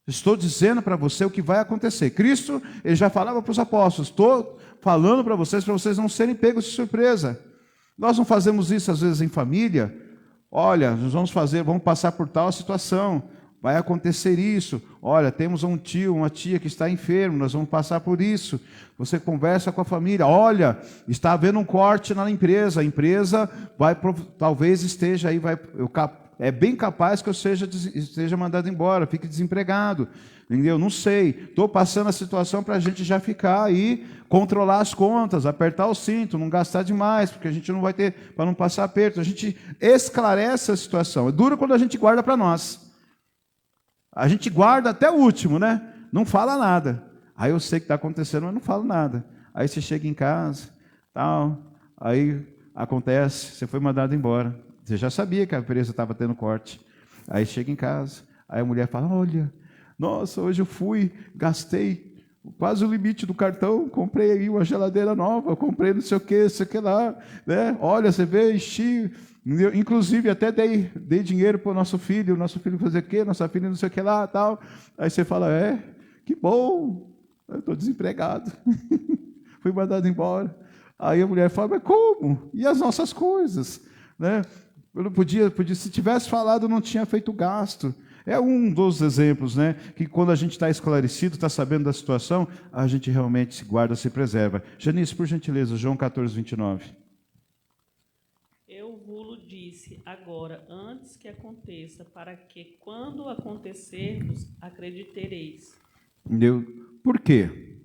Estou dizendo para você o que vai acontecer. Cristo, ele já falava para os apóstolos, estou falando para vocês não serem pegos de surpresa. Nós não fazemos isso às vezes em família. Olha, nós vamos passar por tal situação, vai acontecer isso. Olha, temos um tio, uma tia que está enfermo, nós vamos passar por isso. Você conversa com a família, olha, está havendo um corte na empresa, a empresa vai, talvez esteja aí, é bem capaz que eu esteja mandado embora, fique desempregado, entendeu? Não sei, estou passando a situação para a gente já ficar aí, controlar as contas, apertar o cinto, não gastar demais, porque a gente não vai ter, para não passar aperto, a gente esclarece a situação. É duro quando a gente guarda para nós. A gente guarda até o último, né? Não fala nada. Aí eu sei que está acontecendo, mas não falo nada. Aí você chega em casa, tal, aí acontece, você foi mandado embora. Você já sabia que a empresa estava tendo corte. Aí chega em casa, aí a mulher fala, olha, nossa, hoje eu gastei quase o limite do cartão, comprei aí uma geladeira nova, comprei não sei o que lá, né? Olha, você vê, enchi, inclusive até dei dinheiro para o nosso filho fazer o quê? Nossa filha não sei o que lá, tal. Aí você fala, que bom, eu estou desempregado, fui mandado embora. Aí a mulher fala, mas como? E as nossas coisas? Né? Eu não podia, se tivesse falado, não tinha feito gasto. É um dos exemplos, né? Que quando a gente está esclarecido, está sabendo da situação, a gente realmente se guarda, se preserva. Janice, por gentileza, João 14, 29. Eu vos disse agora, antes que aconteça, para que, quando acontecermos, acreditereis. Por quê?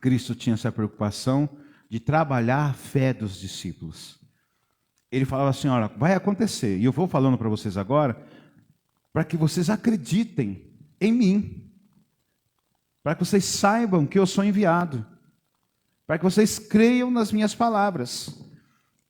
Cristo tinha essa preocupação de trabalhar a fé dos discípulos. Ele falava assim, olha, vai acontecer, e eu vou falando para vocês agora, para que vocês acreditem em mim, para que vocês saibam que eu sou enviado, para que vocês creiam nas minhas palavras.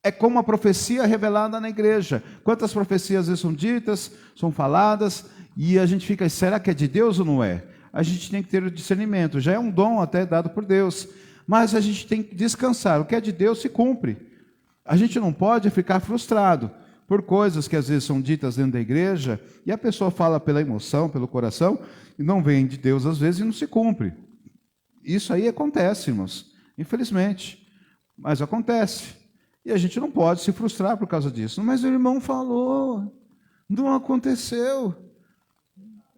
É como a profecia revelada na igreja. Quantas profecias às vezes são ditas, são faladas, e a gente fica, será que é de Deus ou não é? A gente tem que ter o discernimento, já é um dom até dado por Deus, mas a gente tem que descansar, o que é de Deus se cumpre. A gente não pode ficar frustrado por coisas que às vezes são ditas dentro da igreja, e a pessoa fala pela emoção, pelo coração, e não vem de Deus às vezes e não se cumpre. Isso aí acontece, irmãos, infelizmente, mas acontece. E a gente não pode se frustrar por causa disso. Mas o irmão falou, não aconteceu.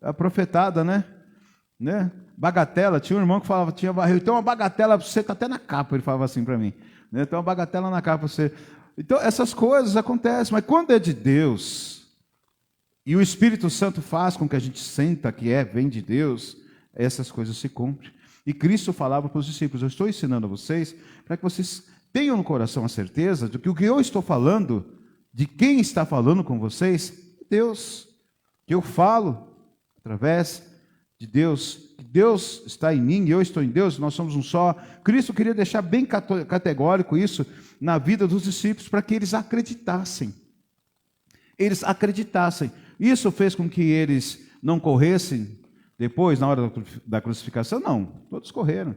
A profetada, né? Bagatela, tinha um irmão que falava, eu tenho uma bagatela para você, está até na capa, ele falava assim para mim. Tem uma bagatela na capa para você. Então, essas coisas acontecem, mas quando é de Deus, e o Espírito Santo faz com que a gente sinta que vem de Deus, essas coisas se cumprem. E Cristo falava para os discípulos, eu estou ensinando a vocês, para que vocês tenham no coração a certeza de que o que eu estou falando, de quem está falando com vocês, é Deus. Que eu falo através de Deus, que Deus está em mim e eu estou em Deus, nós somos um só. Cristo queria deixar bem categórico isso na vida dos discípulos, para que eles acreditassem. Eles acreditassem. Isso fez com que eles não corressem Depois, na hora da crucificação, não, todos correram.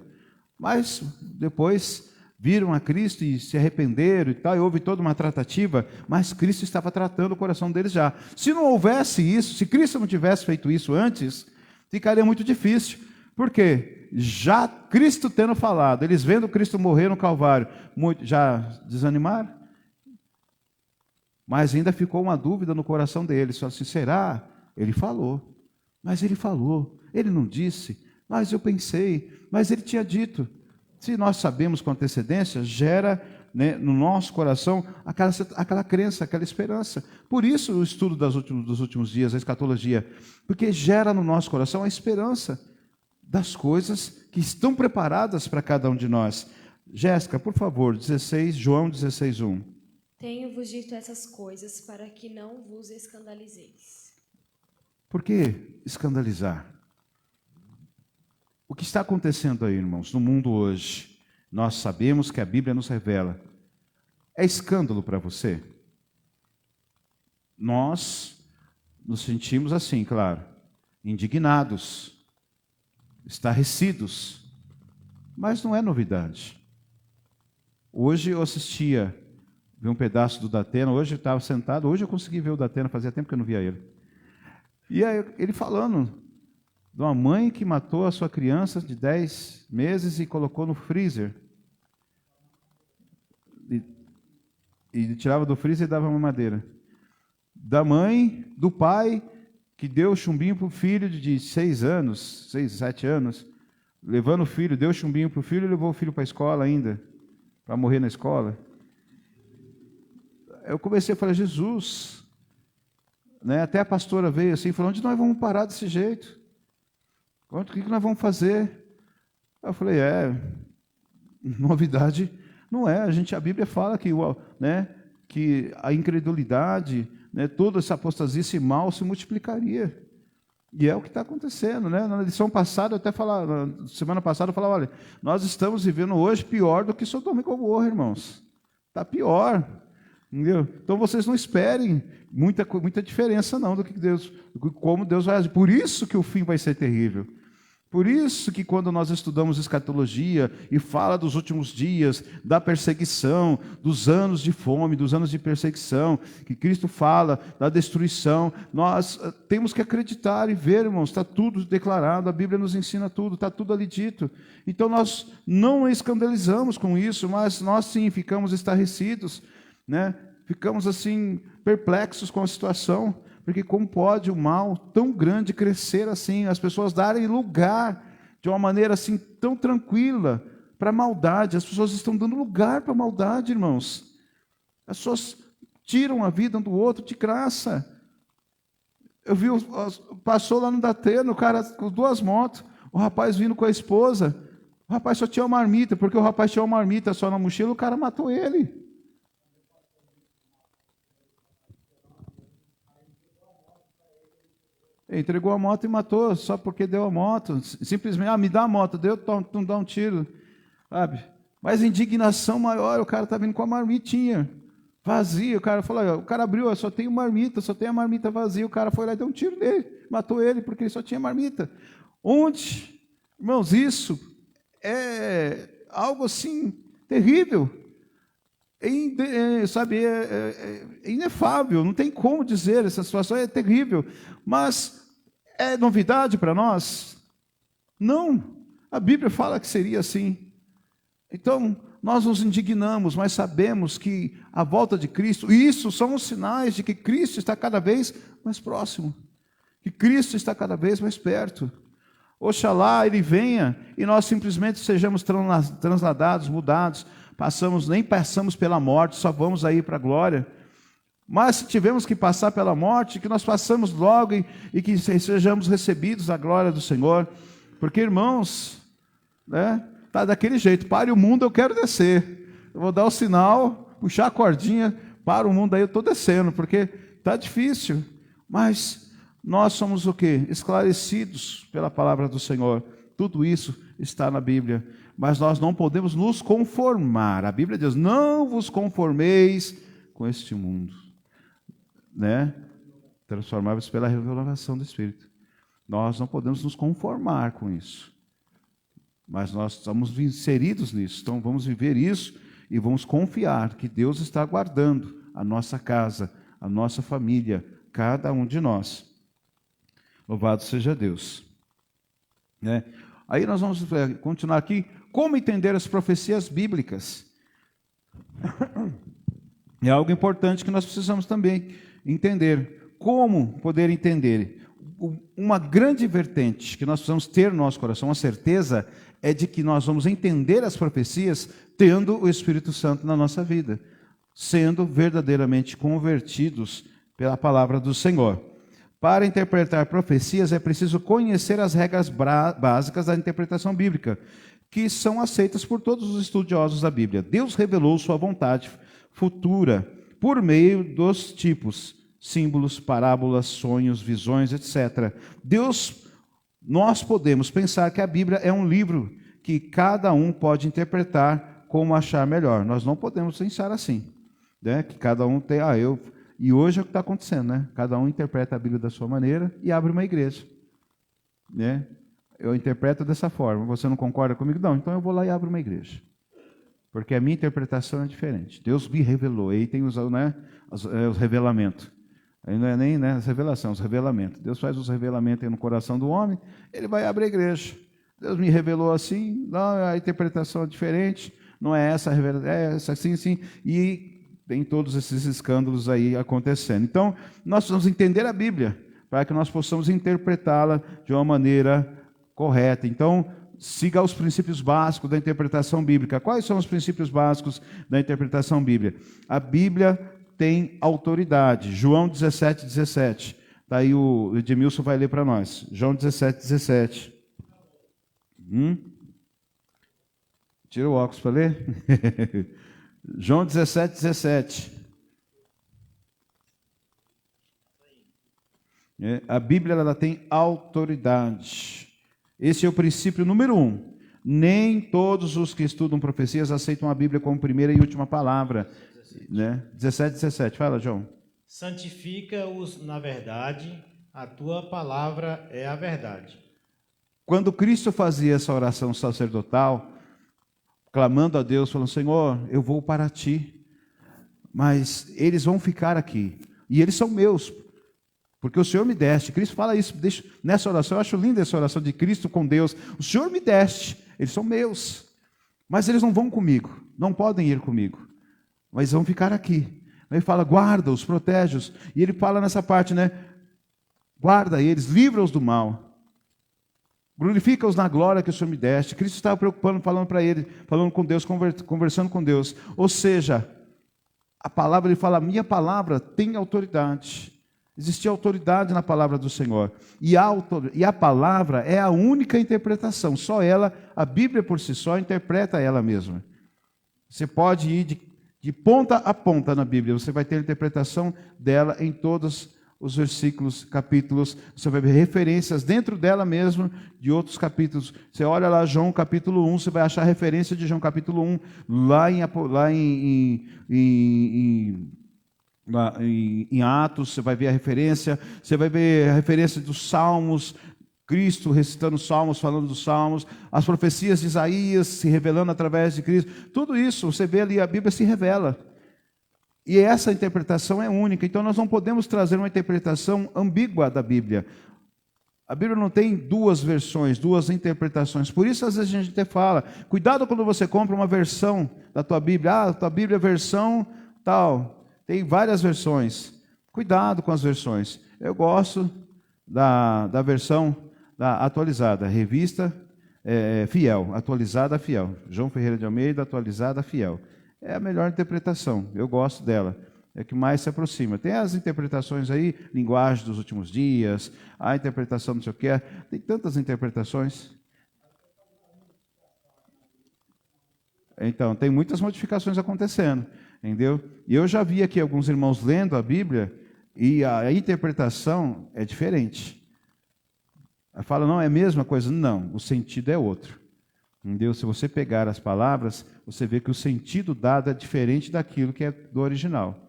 Mas depois viram a Cristo e se arrependeram e tal, e houve toda uma tratativa, mas Cristo estava tratando o coração deles já. Se não houvesse isso, se Cristo não tivesse feito isso antes, ficaria muito difícil. Por quê? Já Cristo tendo falado, eles vendo Cristo morrer no Calvário, já desanimaram? Mas ainda ficou uma dúvida no coração deles. Falaram assim, será? Ele falou. Mas ele falou. Ele não disse. Mas eu pensei. Mas ele tinha dito. Se nós sabemos com antecedência, gera, né, no nosso coração aquela crença, aquela esperança. Por isso o estudo dos últimos dias, a escatologia. Porque gera no nosso coração a esperança das coisas que estão preparadas para cada um de nós. Jéssica, por favor, João 16:1. Tenho-vos dito essas coisas para que não vos escandalizeis. Por que escandalizar? O que está acontecendo aí, irmãos, no mundo hoje? Nós sabemos que a Bíblia nos revela. É escândalo para você? Nós nos sentimos assim, claro, indignados, estarrecidos, mas não é novidade. Hoje eu vi um pedaço do Datena, hoje eu estava sentado, hoje eu consegui ver o Datena, fazia tempo que eu não via ele. E aí ele falando de uma mãe que matou a sua criança de 10 meses e colocou no freezer. E tirava do freezer e dava uma madeira. Da mãe, do pai, que deu chumbinho para o filho de 6 anos, 6, 7 anos, levando o filho, deu chumbinho para o filho e levou o filho para a escola ainda, para morrer na escola. Eu comecei a falar, Jesus, né? Até a pastora veio assim, falou, onde nós vamos parar desse jeito? O que nós vamos fazer? Eu falei, novidade não é. A Bíblia fala que, né, que a incredulidade, né, toda essa apostasia mal se multiplicaria. E é o que está acontecendo, né? Na lição passada, semana passada, eu falava, olha, nós estamos vivendo hoje pior do que Sodoma e Gomorra, irmãos. Está pior. Entendeu? Então vocês não esperem muita diferença não como Deus vai agir. Por isso que o fim vai ser terrível. Por isso que quando nós estudamos escatologia e fala dos últimos dias, da perseguição, dos anos de fome, dos anos de perseguição, que Cristo fala da destruição, nós temos que acreditar e ver, irmãos, está tudo declarado, a Bíblia nos ensina tudo, está tudo ali dito. Então nós não escandalizamos com isso, mas nós sim ficamos estarrecidos, né? Ficamos assim perplexos com a situação, porque como pode o mal tão grande crescer assim, as pessoas darem lugar de uma maneira assim tão tranquila para a maldade? As pessoas estão dando lugar para a maldade, irmãos. As pessoas tiram a vida um do outro de graça. Eu vi, passou lá no Datena, o cara com 2 motos, o rapaz vindo com a esposa, o rapaz só tinha uma marmita, porque o rapaz tinha uma marmita só na mochila, o cara matou ele. Entregou a moto e matou, só porque deu a moto. Simplesmente, me dá a moto, não dá um tiro. Sabe? Mas indignação maior, o cara está vindo com a marmitinha vazia. O cara falou, o cara abriu, só tem marmita, só tem a marmita vazia. O cara foi lá e deu um tiro nele, matou ele, porque ele só tinha marmita. Onde? Irmãos, isso é algo assim terrível. É inefável, não tem como dizer, essa situação é terrível, mas é novidade para nós? Não, a Bíblia fala que seria assim. Então, nós nos indignamos, mas sabemos que a volta de Cristo, e isso são os sinais de que Cristo está cada vez mais próximo, que Cristo está cada vez mais perto. Oxalá Ele venha e nós simplesmente sejamos transladados, mudados, nem passamos pela morte, só vamos aí para a glória. Mas se tivermos que passar pela morte, que nós passamos logo e que sejamos recebidos à glória do Senhor. Porque, irmãos, né, tá daquele jeito, pare o mundo, eu quero descer. Eu vou dar o sinal, puxar a cordinha, para o mundo aí, eu estou descendo, porque está difícil. Mas nós somos o quê? Esclarecidos pela palavra do Senhor. Tudo isso está na Bíblia. Mas nós não podemos nos conformar. A Bíblia diz, não vos conformeis com este mundo. Né? Transformáveis pela revelação do Espírito. Nós não podemos nos conformar com isso. Mas nós estamos inseridos nisso, então vamos viver isso e vamos confiar que Deus está guardando a nossa casa, a nossa família, cada um de nós. Louvado seja Deus. Né? Aí nós vamos continuar aqui. Como entender as profecias bíblicas? É algo importante que nós precisamos também entender. Como poder entender? Uma grande vertente que nós precisamos ter no nosso coração, uma certeza, é de que nós vamos entender as profecias tendo o Espírito Santo na nossa vida, sendo verdadeiramente convertidos pela palavra do Senhor. Para interpretar profecias é preciso conhecer as regras básicas da interpretação bíblica, que são aceitas por todos os estudiosos da Bíblia. Deus revelou sua vontade futura por meio dos tipos, símbolos, parábolas, sonhos, visões, etc. Nós podemos pensar que a Bíblia é um livro que cada um pode interpretar como achar melhor. Nós não podemos pensar assim, né? Que cada um tem, e hoje é o que está acontecendo, né? Cada um interpreta a Bíblia da sua maneira e abre uma igreja, né? Eu interpreto dessa forma. Você não concorda comigo? Não, então eu vou lá e abro uma igreja. Porque a minha interpretação é diferente. Deus me revelou. Aí tem os revelamentos. Aí não é nem as revelações, os revelamentos. Deus faz os revelamentos aí no coração do homem, ele vai abrir a igreja. Deus me revelou assim, não, a interpretação é diferente, não é essa, é essa, assim, sim. E tem todos esses escândalos aí acontecendo. Então, nós precisamos entender a Bíblia, para que nós possamos interpretá-la de uma maneira correta. Então, siga os princípios básicos da interpretação bíblica. Quais são os princípios básicos da interpretação bíblica? A Bíblia tem autoridade. João 17:17. Daí o Edmilson vai ler para nós. João 17:17. Tira o óculos para ler. João 17:17. A Bíblia ela tem autoridade. Esse é o princípio número 1. Nem todos os que estudam profecias aceitam a Bíblia como primeira e última palavra. 17:17. Fala, João. Santifica-os na verdade, a tua palavra é a verdade. Quando Cristo fazia essa oração sacerdotal, clamando a Deus, falando, Senhor, eu vou para ti, mas eles vão ficar aqui, e eles são meus, porque o Senhor me deste. Cristo fala isso, nessa oração, eu acho linda essa oração de Cristo com Deus. O Senhor me deste, eles são meus, mas eles não vão comigo, não podem ir comigo, mas vão ficar aqui. Ele fala, guarda-os, protege-os, e ele fala nessa parte, né? Guarda eles, livra-os do mal. Glorifica-os na glória que o Senhor me deste. Cristo estava preocupando, falando para ele, falando com Deus, conversando com Deus. Ou seja, a palavra, ele fala, a minha palavra tem autoridade. Existia autoridade na palavra do Senhor. E a palavra é a única interpretação. Só ela, a Bíblia por si só, interpreta ela mesma. Você pode ir de ponta a ponta na Bíblia. Você vai ter a interpretação dela em todos os versículos, capítulos. Você vai ver referências dentro dela mesmo de outros capítulos. Você olha lá João capítulo 1, você vai achar referência de João capítulo 1, lá em Atos, você vai ver a referência, você vai ver a referência dos Salmos, Cristo recitando os Salmos, falando dos Salmos, as profecias de Isaías se revelando através de Cristo. Tudo isso, você vê ali, a Bíblia se revela. E essa interpretação é única, então nós não podemos trazer uma interpretação ambígua da Bíblia. A Bíblia não tem duas versões, duas interpretações. Por isso, às vezes, a gente até fala, cuidado quando você compra uma versão da tua Bíblia. A tua Bíblia é versão tal, tem várias versões. Cuidado com as versões. Eu gosto da versão atualizada, revista fiel, atualizada fiel. João Ferreira de Almeida, atualizada fiel. É a melhor interpretação, eu gosto dela, é que mais se aproxima. Tem as interpretações aí, linguagem dos últimos dias, a interpretação não sei o que, tem tantas interpretações. Então, tem muitas modificações acontecendo, entendeu? E eu já vi aqui alguns irmãos lendo a Bíblia, e a interpretação é diferente. Fala, não, é a mesma coisa? Não, o sentido é outro. Entendeu? Se você pegar as palavras, você vê que o sentido dado é diferente daquilo que é do original.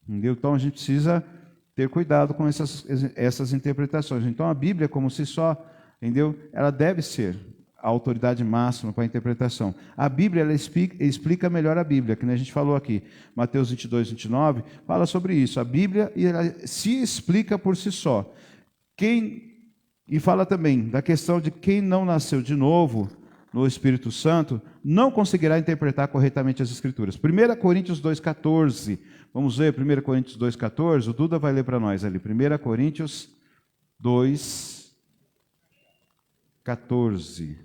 Entendeu? Então a gente precisa ter cuidado com essas interpretações. Então, a Bíblia, como si só, entendeu? Ela deve ser a autoridade máxima para a interpretação. A Bíblia, ela explica melhor a Bíblia, que a gente falou aqui. Mateus 22, 29, fala sobre isso. A Bíblia ela se explica por si só. E fala também da questão de quem não nasceu de novo no Espírito Santo, não conseguirá interpretar corretamente as Escrituras. 1 Coríntios 2,14. Vamos ver 1 Coríntios 2,14? O Duda vai ler para nós ali. 1 Coríntios 2,14.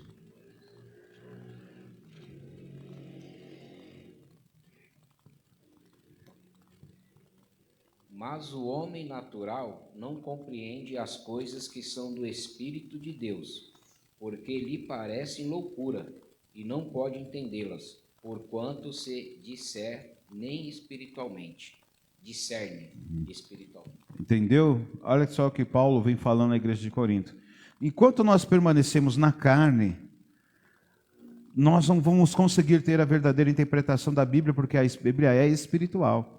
Mas o homem natural não compreende as coisas que são do Espírito de Deus, porque lhe parecem loucura, e não pode entendê-las, porquanto se nem espiritualmente. Discerne espiritualmente. Entendeu? Olha só o que Paulo vem falando na igreja de Corinto. Enquanto nós permanecemos na carne, nós não vamos conseguir ter a verdadeira interpretação da Bíblia, porque a Bíblia é espiritual.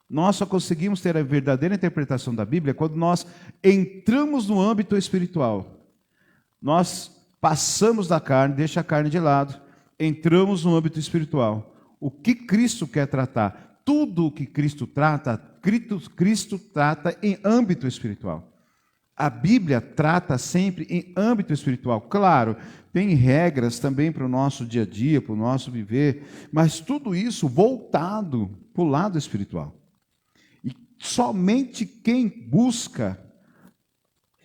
Nós só conseguimos ter a verdadeira interpretação da Bíblia quando nós entramos no âmbito espiritual. Nós passamos da carne, deixa a carne de lado, entramos no âmbito espiritual. O que Cristo quer tratar? Tudo o que Cristo trata em âmbito espiritual. A Bíblia trata sempre em âmbito espiritual. Claro, tem regras também para o nosso dia a dia, para o nosso viver, mas tudo isso voltado para o lado espiritual. E somente quem busca,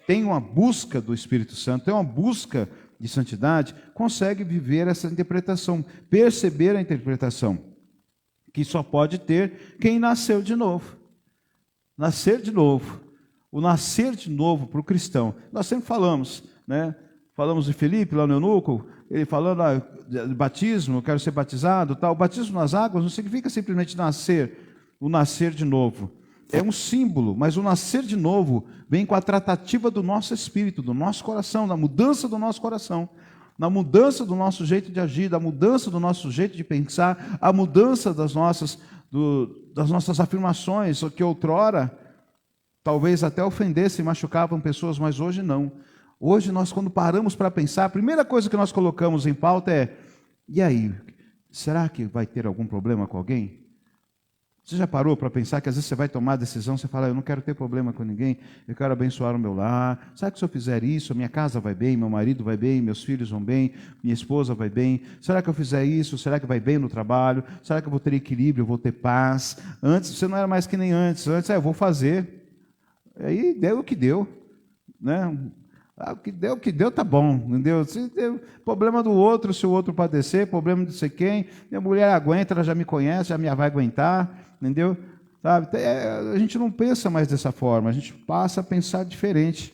tem uma busca do Espírito Santo, tem uma busca de santidade, consegue viver essa interpretação, perceber a interpretação, que só pode ter quem nasceu de novo. Nascer de novo. O nascer de novo para o cristão. Nós sempre falamos, né? Falamos de Felipe, lá no eunuco, ele falando de batismo, eu quero ser batizado, tal. O batismo nas águas não significa simplesmente nascer, o nascer de novo. É um símbolo, mas o nascer de novo vem com a tratativa do nosso espírito, do nosso coração, da mudança do nosso coração, na mudança do nosso jeito de agir, da mudança do nosso jeito de pensar, a mudança das nossas afirmações, que outrora talvez até ofendessem e machucavam pessoas, mas hoje não. Hoje nós, quando paramos para pensar, a primeira coisa que nós colocamos em pauta é: e aí, será que vai ter algum problema com alguém? Você já parou para pensar que às vezes você vai tomar a decisão, você fala: eu não quero ter problema com ninguém, eu quero abençoar o meu lar. Será que se eu fizer isso, minha casa vai bem, meu marido vai bem, meus filhos vão bem, minha esposa vai bem? Será que eu fizer isso, será que vai bem no trabalho? Será que eu vou ter equilíbrio, eu vou ter paz? Antes você não era mais que nem antes. Antes, eu vou fazer. Aí deu o que deu, né? O que deu, tá bom, entendeu? Se tem problema do outro, se o outro padecer, problema de sei quem, minha mulher aguenta, ela já me conhece, já me vai aguentar, entendeu? Sabe? A gente não pensa mais dessa forma, a gente passa a pensar diferente.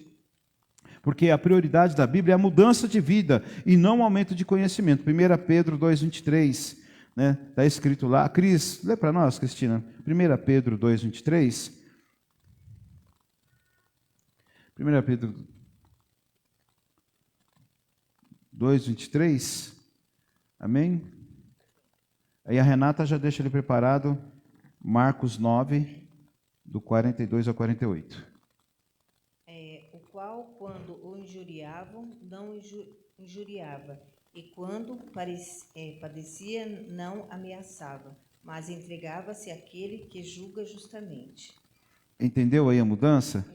Porque a prioridade da Bíblia é a mudança de vida e não o aumento de conhecimento. 1 Pedro 2,23, né? Está escrito lá. Cris, lê para nós, Cristina. 1 Pedro 2,23. 1 Pedro 2,23. Amém? Aí a Renata já deixa ele preparado. Marcos 9, do 42 ao 48. O qual, quando o injuriavam, não injuriava, e quando padecia, não ameaçava, mas entregava-se àquele que julga justamente. Entendeu aí a mudança?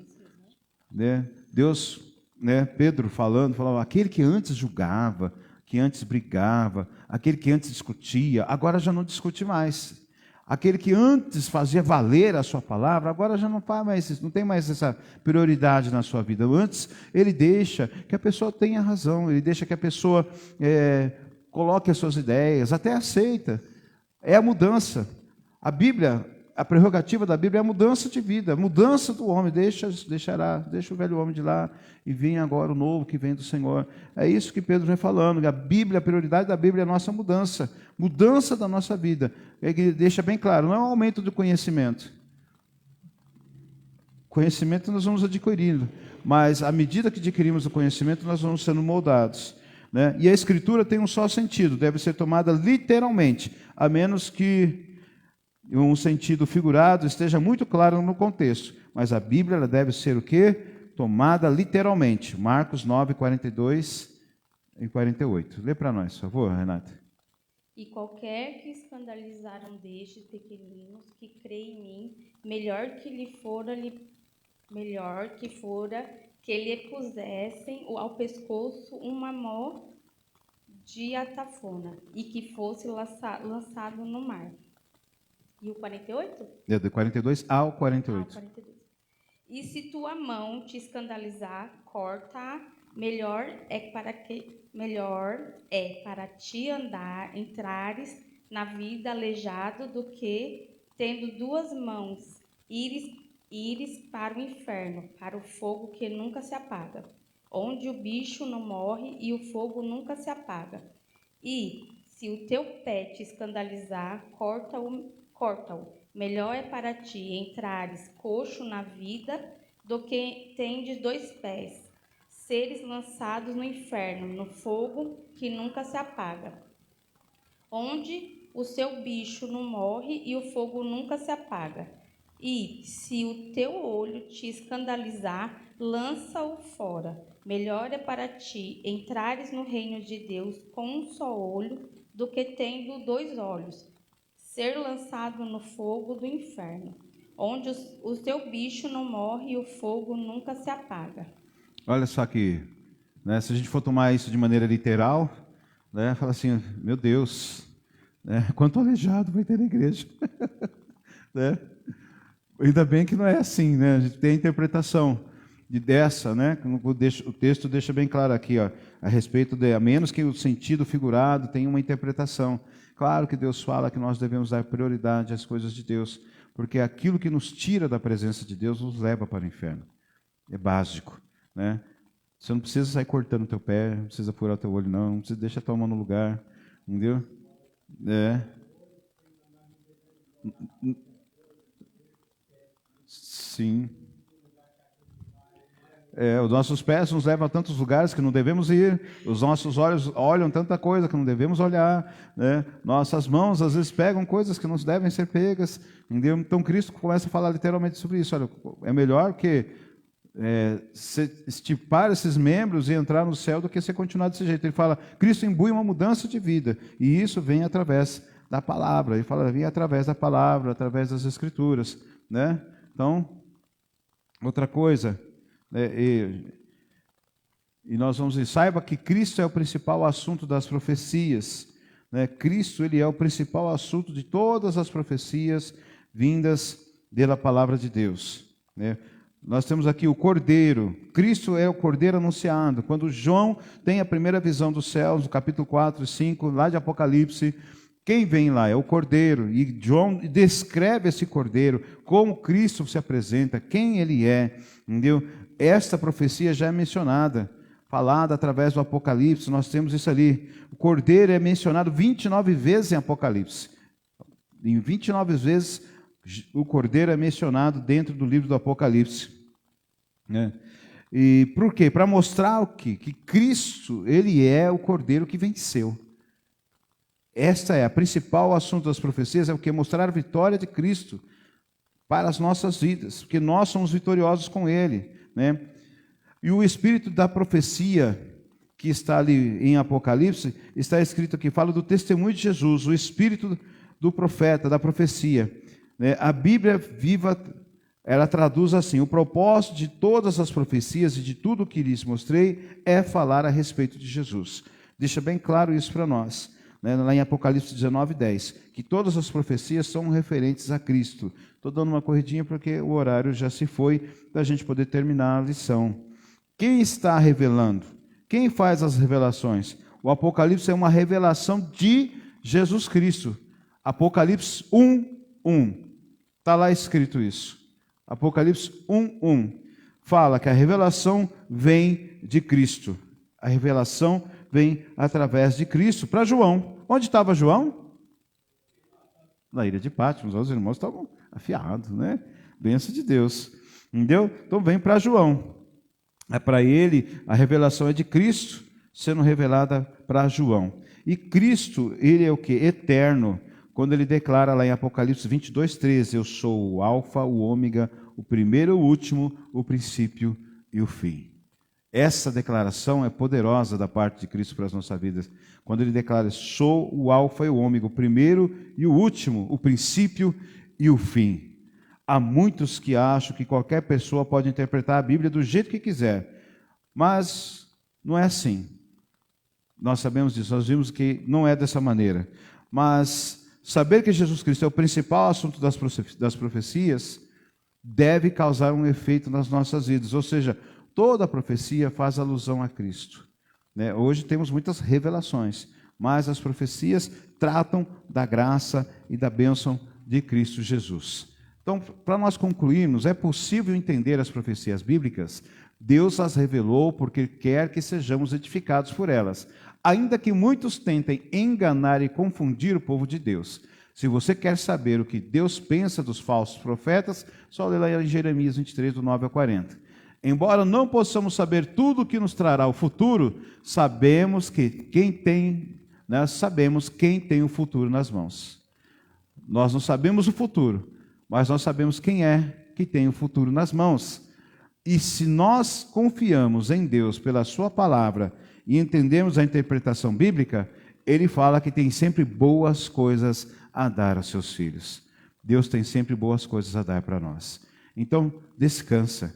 Né? Deus, né? Pedro falava, aquele que antes julgava, que antes brigava, aquele que antes discutia, agora já não discute mais. Aquele que antes fazia valer a sua palavra, agora já não faz mais, não tem mais essa prioridade na sua vida. Antes, ele deixa que a pessoa tenha razão, ele deixa que a pessoa coloque as suas ideias, até aceita. É a mudança. A Bíblia, a prerrogativa da Bíblia é a mudança de vida, a mudança do homem. Deixa o velho homem de lá e vem agora o novo que vem do Senhor. É isso que Pedro vem falando. A Bíblia, a prioridade da Bíblia é a nossa mudança. Mudança da nossa vida. Ele deixa bem claro, não é um aumento do conhecimento. Conhecimento nós vamos adquirindo, mas à medida que adquirimos o conhecimento, nós vamos sendo moldados. Né? E a Escritura tem um só sentido, deve ser tomada literalmente, a menos que um sentido figurado esteja muito claro no contexto, mas a Bíblia ela deve ser o quê? Tomada literalmente. Marcos 9, 42 e 48. Lê para nós, por favor, Renata. E qualquer que escandalizar um destes pequeninos que crê em mim, melhor que fora que lhe pusessem ao pescoço uma mó de atafona e que fosse lançado no mar. E o 48? É do 42 ao 48. 42. E se tua mão te escandalizar, corta-a. Melhor é para ti entrares na vida aleijado do que, tendo duas mãos, ires para o inferno, para o fogo que nunca se apaga, onde o bicho não morre e o fogo nunca se apaga. E se o teu pé te escandalizar, corta-o. Melhor é para ti entrares coxo na vida do que tendes 2 pés, seres lançados no inferno, no fogo que nunca se apaga, onde o seu bicho não morre e o fogo nunca se apaga. E se o teu olho te escandalizar, lança-o fora. Melhor é para ti entrares no reino de Deus com um só olho do que tendo 2 olhos, ser lançado no fogo do inferno, onde o seu bicho não morre e o fogo nunca se apaga. Olha só aqui, né, se a gente for tomar isso de maneira literal, né, fala assim, meu Deus, né, quanto aleijado vai ter na igreja. Né? Ainda bem que não é assim, né? A gente tem a interpretação dessa, né? O texto deixa bem claro aqui, ó, a respeito de, a menos que o sentido figurado tenha uma interpretação. Claro que Deus fala que nós devemos dar prioridade às coisas de Deus, porque aquilo que nos tira da presença de Deus nos leva para o inferno. É básico, né? Você não precisa sair cortando o teu pé, não precisa furar o teu olho, não precisa deixar a tua mão no lugar, entendeu? Sim. Os nossos pés nos levam a tantos lugares que não devemos ir, os nossos olhos olham tanta coisa que não devemos olhar, né? Nossas mãos às vezes pegam coisas que não devem ser pegas, entendeu? Então Cristo começa a falar literalmente sobre isso. Olha, é melhor que estipar esses membros e entrar no céu do que você continuar desse jeito. Ele fala, Cristo imbui uma mudança de vida, e isso vem através da palavra. Ele fala, vem através da palavra, através das Escrituras, né? Então, outra coisa, e nós vamos dizer, saiba que Cristo é o principal assunto das profecias, né? Cristo, ele é o principal assunto de todas as profecias vindas pela palavra de Deus, né? Nós temos aqui o Cordeiro. Cristo é o Cordeiro anunciado. Quando João tem a primeira visão dos céus, no capítulo 4 e 5, lá de Apocalipse, quem vem lá? É o Cordeiro. E João descreve esse Cordeiro, como Cristo se apresenta, quem ele é, entendeu? Esta profecia já é mencionada, falada através do Apocalipse, nós temos isso ali. O Cordeiro é mencionado 29 vezes em Apocalipse. Em 29 vezes o Cordeiro é mencionado dentro do livro do Apocalipse, né? E por quê? Para mostrar o quê? Que Cristo, ele é o Cordeiro que venceu. Esta é a principal assunto das profecias, é o que? Mostrar a vitória de Cristo para as nossas vidas, porque nós somos vitoriosos com ele, né? E o espírito da profecia que está ali em Apocalipse, está escrito aqui, fala do testemunho de Jesus, o espírito do profeta, da profecia. A Bíblia viva, ela traduz assim, o propósito de todas as profecias e de tudo o que lhes mostrei é falar a respeito de Jesus. Deixa bem claro isso para nós, né? Lá em Apocalipse 19:10, que todas as profecias são referentes a Cristo. Estou dando uma corridinha porque o horário já se foi, para a gente poder terminar a lição. Quem está revelando? Quem faz as revelações? O Apocalipse é uma revelação de Jesus Cristo. Apocalipse 1:1. Está lá escrito isso. Apocalipse 1:1. Fala que a revelação vem de Cristo. A revelação vem através de Cristo para João. Onde estava João? Na ilha de Patmos. Os irmãos estavam afiados, né? Bênção de Deus. Entendeu? Então vem para João. Para ele, a revelação é de Cristo sendo revelada para João. E Cristo, ele é o quê? Eterno. quando ele declara lá em Apocalipse 22:13, eu sou o alfa, o ômega, o primeiro e o último, o princípio e o fim. Essa declaração é poderosa da parte de Cristo para as nossas vidas. Quando ele declara, sou o alfa e o ômega, o primeiro e o último, o princípio e o fim. Há muitos que acham que qualquer pessoa pode interpretar a Bíblia do jeito que quiser, mas não é assim. Nós sabemos disso, nós vimos que não é dessa maneira. Mas saber que Jesus Cristo é o principal assunto das profecias deve causar um efeito nas nossas vidas. Ou seja, toda a profecia faz alusão a Cristo. Hoje temos muitas revelações, mas as profecias tratam da graça e da bênção de Cristo Jesus. Então, para nós concluirmos, é possível entender as profecias bíblicas? Deus as revelou porque quer que sejamos edificados por elas, ainda que muitos tentem enganar e confundir o povo de Deus. Se você quer saber o que Deus pensa dos falsos profetas, só lê lá em Jeremias 23, do 9 ao 40. Embora não possamos saber tudo o que nos trará o futuro, sabemos quem tem o futuro nas mãos. Nós não sabemos o futuro, mas nós sabemos quem é que tem o futuro nas mãos. E se nós confiamos em Deus pela sua palavra e entendemos a interpretação bíblica, ele fala que tem sempre boas coisas a dar aos seus filhos. Deus tem sempre boas coisas a dar para nós. Então, descansa.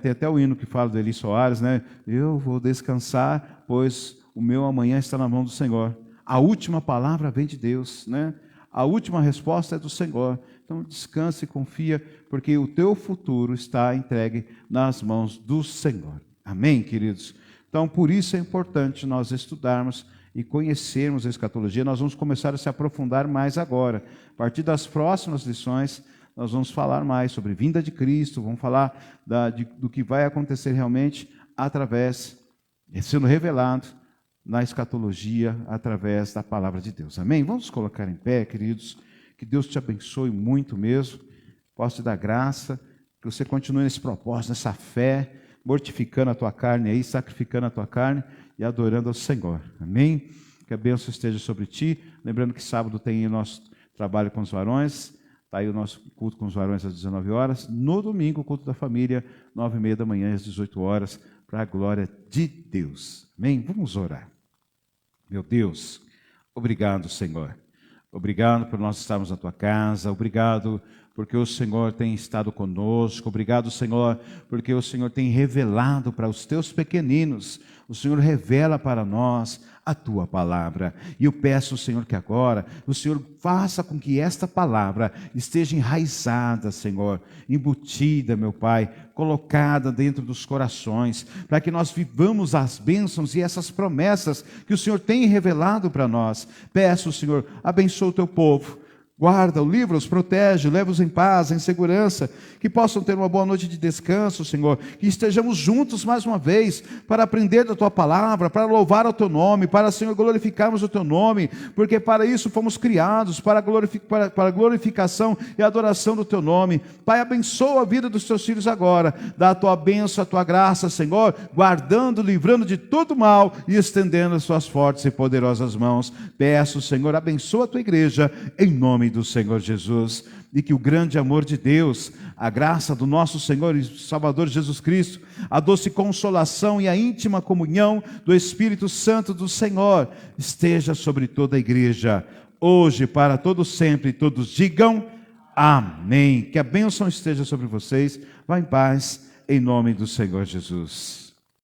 Tem até o hino que fala do Eli Soares, eu vou descansar, pois o meu amanhã está na mão do Senhor. A última palavra vem de Deus, A última resposta é do Senhor. Então descanse e confia, porque o teu futuro está entregue nas mãos do Senhor. Amém, queridos? Então, por isso é importante nós estudarmos e conhecermos a escatologia. Nós vamos começar a se aprofundar mais agora. A partir das próximas lições, nós vamos falar mais sobre a vinda de Cristo, vamos falar do que vai acontecer realmente sendo revelado na escatologia, através da palavra de Deus. Amém? Vamos colocar em pé, queridos. Que Deus te abençoe muito mesmo. Posso te dar graça, que você continue nesse propósito, nessa fé, mortificando a tua carne aí, sacrificando a tua carne e adorando ao Senhor. Amém? Que a bênção esteja sobre ti. Lembrando que sábado tem o nosso trabalho com os varões. Está aí o nosso culto com os varões às 19 horas. No domingo, o culto da família, 9h30 da manhã às 18 horas, para a glória de Deus. Amém? Vamos orar. Meu Deus, obrigado, Senhor. Obrigado por nós estarmos na tua casa. Obrigado porque o Senhor tem estado conosco. Obrigado, Senhor, porque o Senhor tem revelado para os teus pequeninos. O Senhor revela para nós a tua palavra. E eu peço, Senhor, que agora o Senhor faça com que esta palavra esteja enraizada, Senhor, embutida, meu Pai, colocada dentro dos corações, para que nós vivamos as bênçãos e essas promessas que o Senhor tem revelado para nós. Peço, Senhor, abençoa o teu povo. Guarda, livra-os, protege, leva-os em paz, em segurança, que possam ter uma boa noite de descanso, Senhor, que estejamos juntos mais uma vez, para aprender da Tua palavra, para louvar o Teu nome, para, Senhor, glorificarmos o Teu nome, porque para isso fomos criados, para a glorificação e adoração do Teu nome. Pai, abençoa a vida dos Teus filhos agora, dá a Tua bênção, a Tua graça, Senhor, guardando, livrando de todo mal e estendendo as Suas fortes e poderosas mãos. Peço, Senhor, abençoa a Tua igreja, em nome do Senhor Jesus, e que o grande amor de Deus, a graça do nosso Senhor e Salvador Jesus Cristo, a doce consolação e a íntima comunhão do Espírito Santo do Senhor esteja sobre toda a igreja, hoje, para todo sempre. Todos digam amém. Que a bênção esteja sobre vocês. Vá em paz, em nome do Senhor Jesus.